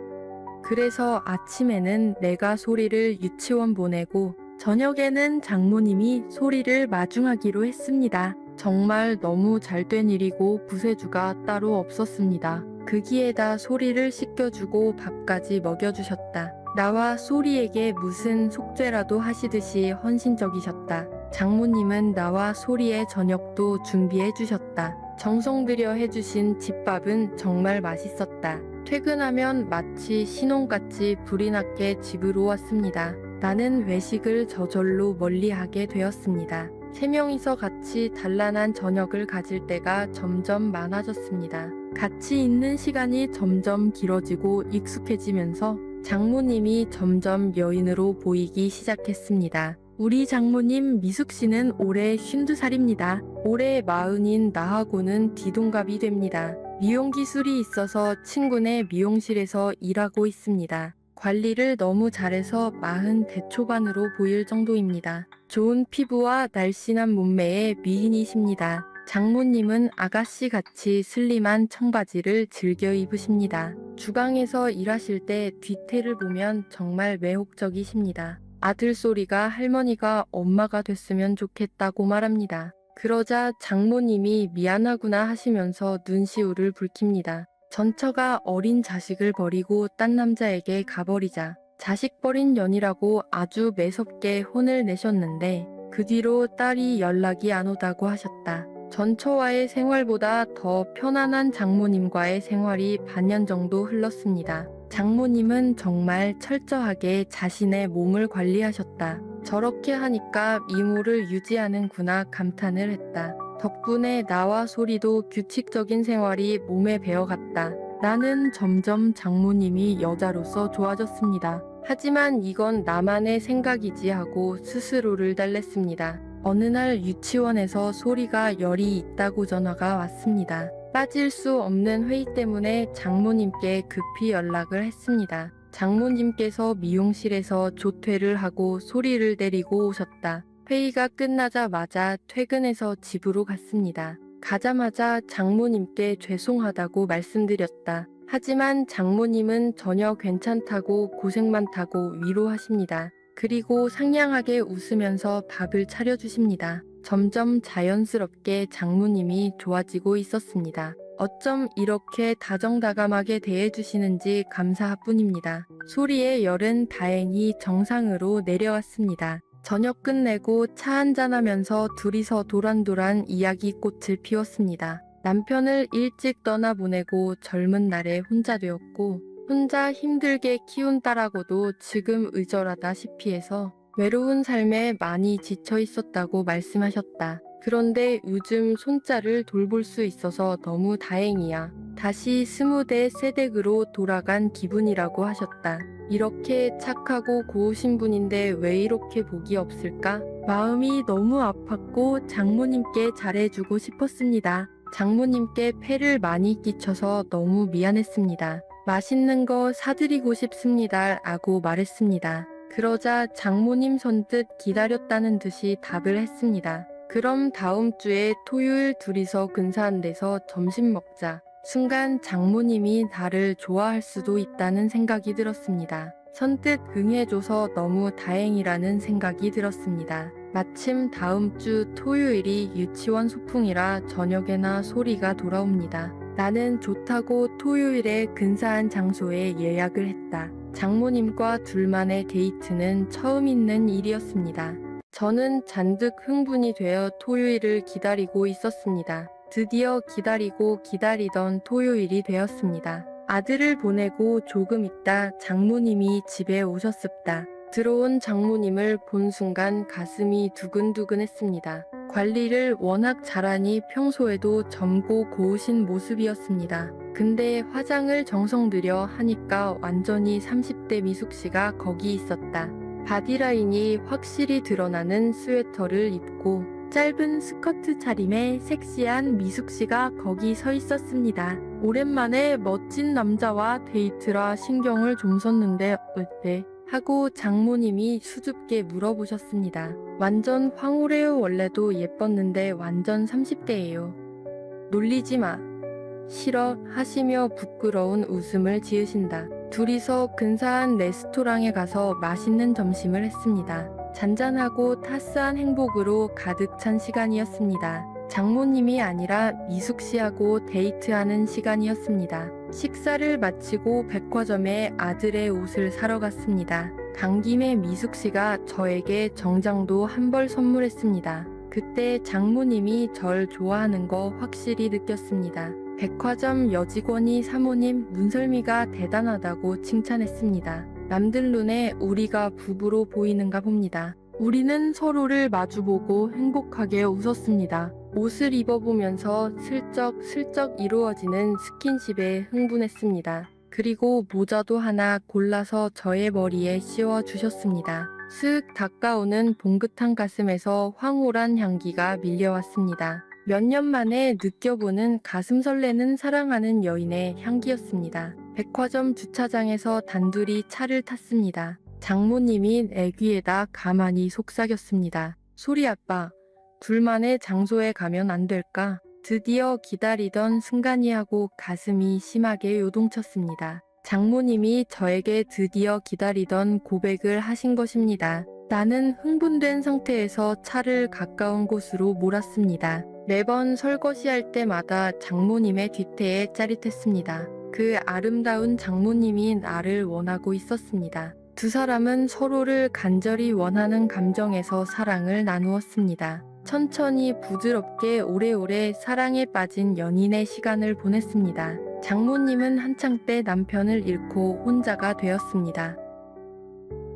그래서 아침에는 내가 소리를 유치원 보내고 저녁에는 장모님이 소리를 마중하기로 했습니다. 정말 너무 잘된 일이고 구세주가 따로 없었습니다. 그 기에다 소리를 씻겨주고 밥까지 먹여주셨다. 나와 소리에게 무슨 속죄라도 하시듯이 헌신적이셨다. 장모님은 나와 소리의 저녁도 준비해 주셨다. 정성 들여 해주신 집밥은 정말 맛있었다. 퇴근하면 마치 신혼같이 불이 났게 집으로 왔습니다. 나는 외식을 저절로 멀리하게 되었습니다. 3명이서 같이 단란한 저녁을 가질 때가 점점 많아졌습니다. 같이 있는 시간이 점점 길어지고 익숙해지면서 장모님이 점점 여인으로 보이기 시작했습니다. 우리 장모님 미숙 씨는 올해 52살입니다. 올해 40인 나하고는 뒤동갑이 됩니다. 미용 기술이 있어서 친구네 미용실에서 일하고 있습니다. 관리를 너무 잘해서 40대 초반으로 보일 정도입니다. 좋은 피부와 날씬한 몸매의 미인이십니다. 장모님은 아가씨같이 슬림한 청바지를 즐겨 입으십니다. 주방에서 일하실 때 뒤태를 보면 정말 매혹적이십니다. 아들 소리가 할머니가 엄마가 됐으면 좋겠다고 말합니다. 그러자 장모님이 미안하구나 하시면서 눈시울을 붉힙니다. 전처가 어린 자식을 버리고 딴 남자에게 가버리자 자식 버린 년이라고 아주 매섭게 혼을 내셨는데 그 뒤로 딸이 연락이 안 오다고 하셨다. 전처와의 생활보다 더 편안한 장모님과의 생활이 반년 정도 흘렀습니다. 장모님은 정말 철저하게 자신의 몸을 관리하셨다. 저렇게 하니까 미모를 유지하는구나 감탄을 했다. 덕분에 나와 소리도 규칙적인 생활이 몸에 배어갔다. 나는 점점 장모님이 여자로서 좋아졌습니다. 하지만 이건 나만의 생각이지 하고 스스로를 달랬습니다. 어느 날 유치원에서 소리가 열이 있다고 전화가 왔습니다. 빠질 수 없는 회의 때문에 장모님께 급히 연락을 했습니다. 장모님께서 미용실에서 조퇴를 하고 소리를 데리고 오셨다. 회의가 끝나자마자 퇴근해서 집으로 갔습니다. 가자마자 장모님께 죄송하다고 말씀드렸다. 하지만 장모님은 전혀 괜찮다고 고생 많다고 위로하십니다. 그리고 상냥하게 웃으면서 밥을 차려주십니다. 점점 자연스럽게 장모님이 좋아지고 있었습니다. 어쩜 이렇게 다정다감하게 대해주시는지 감사할 뿐입니다. 소리의 열은 다행히 정상으로 내려왔습니다. 저녁 끝내고 차 한잔하면서 둘이서 도란도란 이야기꽃을 피웠습니다. 남편을 일찍 떠나보내고 젊은 날에 혼자 되었고 혼자 힘들게 키운 딸하고도 지금 의절하다시피 해서 외로운 삶에 많이 지쳐 있었다고 말씀하셨다. 그런데 요즘 손자를 돌볼 수 있어서 너무 다행이야. 다시 20대 새댁으로 돌아간 기분이라고 하셨다. 이렇게 착하고 고우신 분인데 왜 이렇게 복이 없을까? 마음이 너무 아팠고 장모님께 잘해주고 싶었습니다. 장모님께 폐를 많이 끼쳐서 너무 미안했습니다. 맛있는 거 사드리고 싶습니다. 라고 말했습니다. 그러자 장모님 선뜻 기다렸다는 듯이 답을 했습니다. 그럼 다음 주에 토요일 둘이서 근사한 데서 점심 먹자. 순간 장모님이 나를 좋아할 수도 있다는 생각이 들었습니다. 선뜻 응해줘서 너무 다행이라는 생각이 들었습니다. 마침 다음 주 토요일이 유치원 소풍이라 저녁에나 소리가 돌아옵니다. 나는 좋다고 토요일에 근사한 장소에 예약을 했다. 장모님과 둘만의 데이트는 처음 있는 일이었습니다. 저는 잔뜩 흥분이 되어 토요일을 기다리고 있었습니다. 드디어 기다리고 기다리던 토요일이 되었습니다. 아들을 보내고 조금 있다 장모님이 집에 오셨습니다. 들어온 장모님을 본 순간 가슴이 두근두근했습니다. 관리를 워낙 잘하니 평소에도 젊고 고우신 모습이었습니다. 근데 화장을 정성 들여 하니까 완전히 30대 미숙씨가 거기 있었다. 바디라인이 확실히 드러나는 스웨터를 입고 짧은 스커트 차림에 섹시한 미숙씨가 거기 서 있었습니다. 오랜만에 멋진 남자와 데이트라 신경을 좀 썼는데 어때? 하고 장모님이 수줍게 물어보셨습니다. 완전 황홀해요. 원래도 예뻤는데 완전 30대예요. 놀리지 마. 싫어 하시며 부끄러운 웃음을 지으신다. 둘이서 근사한 레스토랑에 가서 맛있는 점심을 했습니다. 잔잔하고 타스한 행복으로 가득 찬 시간이었습니다. 장모님이 아니라 미숙 씨하고 데이트하는 시간이었습니다. 식사를 마치고 백화점에 아들의 옷을 사러 갔습니다. 간 김에 미숙 씨가 저에게 정장도 한 벌 선물했습니다. 그때 장모님이 절 좋아하는 거 확실히 느꼈습니다. 백화점 여직원이 사모님 문설미가 대단하다고 칭찬했습니다. 남들 눈에 우리가 부부로 보이는가 봅니다. 우리는 서로를 마주보고 행복하게 웃었습니다. 옷을 입어보면서 슬쩍슬쩍 이루어지는 스킨십에 흥분했습니다. 그리고 모자도 하나 골라서 저의 머리에 씌워주셨습니다. 쓱 닦아오는 봉긋한 가슴에서 황홀한 향기가 밀려왔습니다. 몇 년 만에 느껴보는 가슴 설레는 사랑하는 여인의 향기였습니다. 백화점 주차장에서 단둘이 차를 탔습니다. 장모님이 애귀에다 가만히 속삭였습니다. 소리 아빠, 둘만의 장소에 가면 안 될까? 드디어 기다리던 순간이 하고 가슴이 심하게 요동쳤습니다. 장모님이 저에게 드디어 기다리던 고백을 하신 것입니다. 나는 흥분된 상태에서 차를 가까운 곳으로 몰았습니다. 매번 설거지할 때마다 장모님의 뒤태에 짜릿했습니다. 그 아름다운 장모님이 나를 원하고 있었습니다. 두 사람은 서로를 간절히 원하는 감정에서 사랑을 나누었습니다. 천천히 부드럽게 오래오래 사랑에 빠진 연인의 시간을 보냈습니다. 장모님은 한창 때 남편을 잃고 혼자가 되었습니다.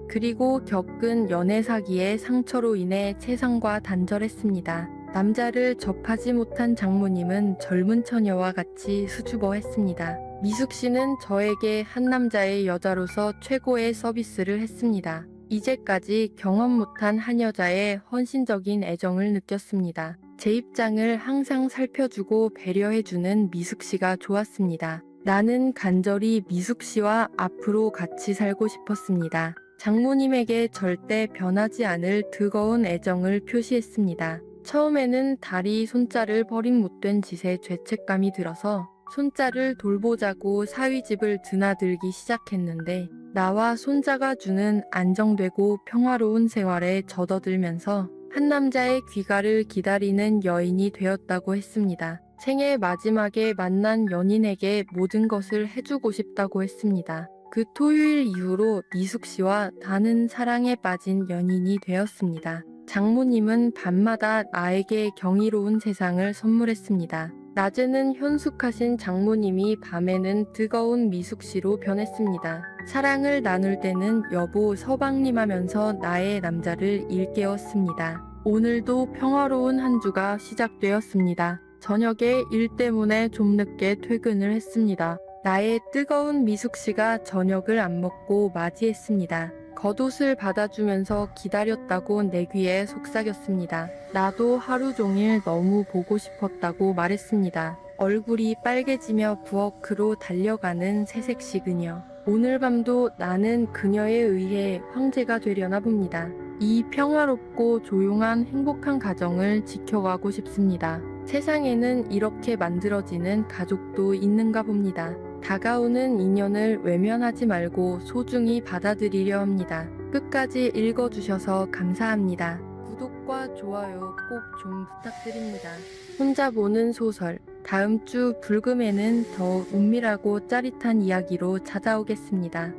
그리고 겪은 연애 사기의 상처로 인해 세상과 단절했습니다. 남자를 접하지 못한 장모님은 젊은 처녀와 같이 수줍어했습니다. 미숙 씨는 저에게 한 남자의 여자로서 최고의 서비스를 했습니다. 이제까지 경험 못한 한 여자의 헌신적인 애정을 느꼈습니다. 제 입장을 항상 살펴주고 배려해주는 미숙 씨가 좋았습니다. 나는 간절히 미숙 씨와 앞으로 같이 살고 싶었습니다. 장모님에게 절대 변하지 않을 뜨거운 애정을 표시했습니다. 처음에는 다리 손자를 버린 못된 짓에 죄책감이 들어서 손자를 돌보자고 사위집을 드나들기 시작했는데 나와 손자가 주는 안정되고 평화로운 생활에 젖어들면서 한 남자의 귀가를 기다리는 여인이 되었다고 했습니다. 생애 마지막에 만난 연인에게 모든 것을 해주고 싶다고 했습니다. 그 토요일 이후로 미숙 씨와 나는 사랑에 빠진 연인이 되었습니다. 장모님은 밤마다 나에게 경이로운 세상을 선물했습니다. 낮에는 현숙하신 장모님이 밤에는 뜨거운 미숙 씨로 변했습니다. 사랑을 나눌 때는 여보 서방님 하면서 나의 남자를 일깨웠습니다. 오늘도 평화로운 한 주가 시작되었습니다. 저녁에 일 때문에 좀 늦게 퇴근을 했습니다. 나의 뜨거운 미숙 씨가 저녁을 안 먹고 맞이했습니다. 겉옷을 받아주면서 기다렸다고 내 귀에 속삭였습니다. 나도 하루 종일 너무 보고 싶었다고 말했습니다. 얼굴이 빨개지며 부엌으로 달려가는 새색시 그녀. 오늘 밤도 나는 그녀에 의해 황제가 되려나 봅니다. 이 평화롭고 조용한 행복한 가정을 지켜가고 싶습니다. 세상에는 이렇게 만들어지는 가족도 있는가 봅니다. 다가오는 인연을 외면하지 말고 소중히 받아들이려 합니다. 끝까지 읽어주셔서 감사합니다. 구독과 좋아요 꼭 좀 부탁드립니다. 혼자 보는 소설. 다음 주 불금에는 더 은밀하고 짜릿한 이야기로 찾아오겠습니다.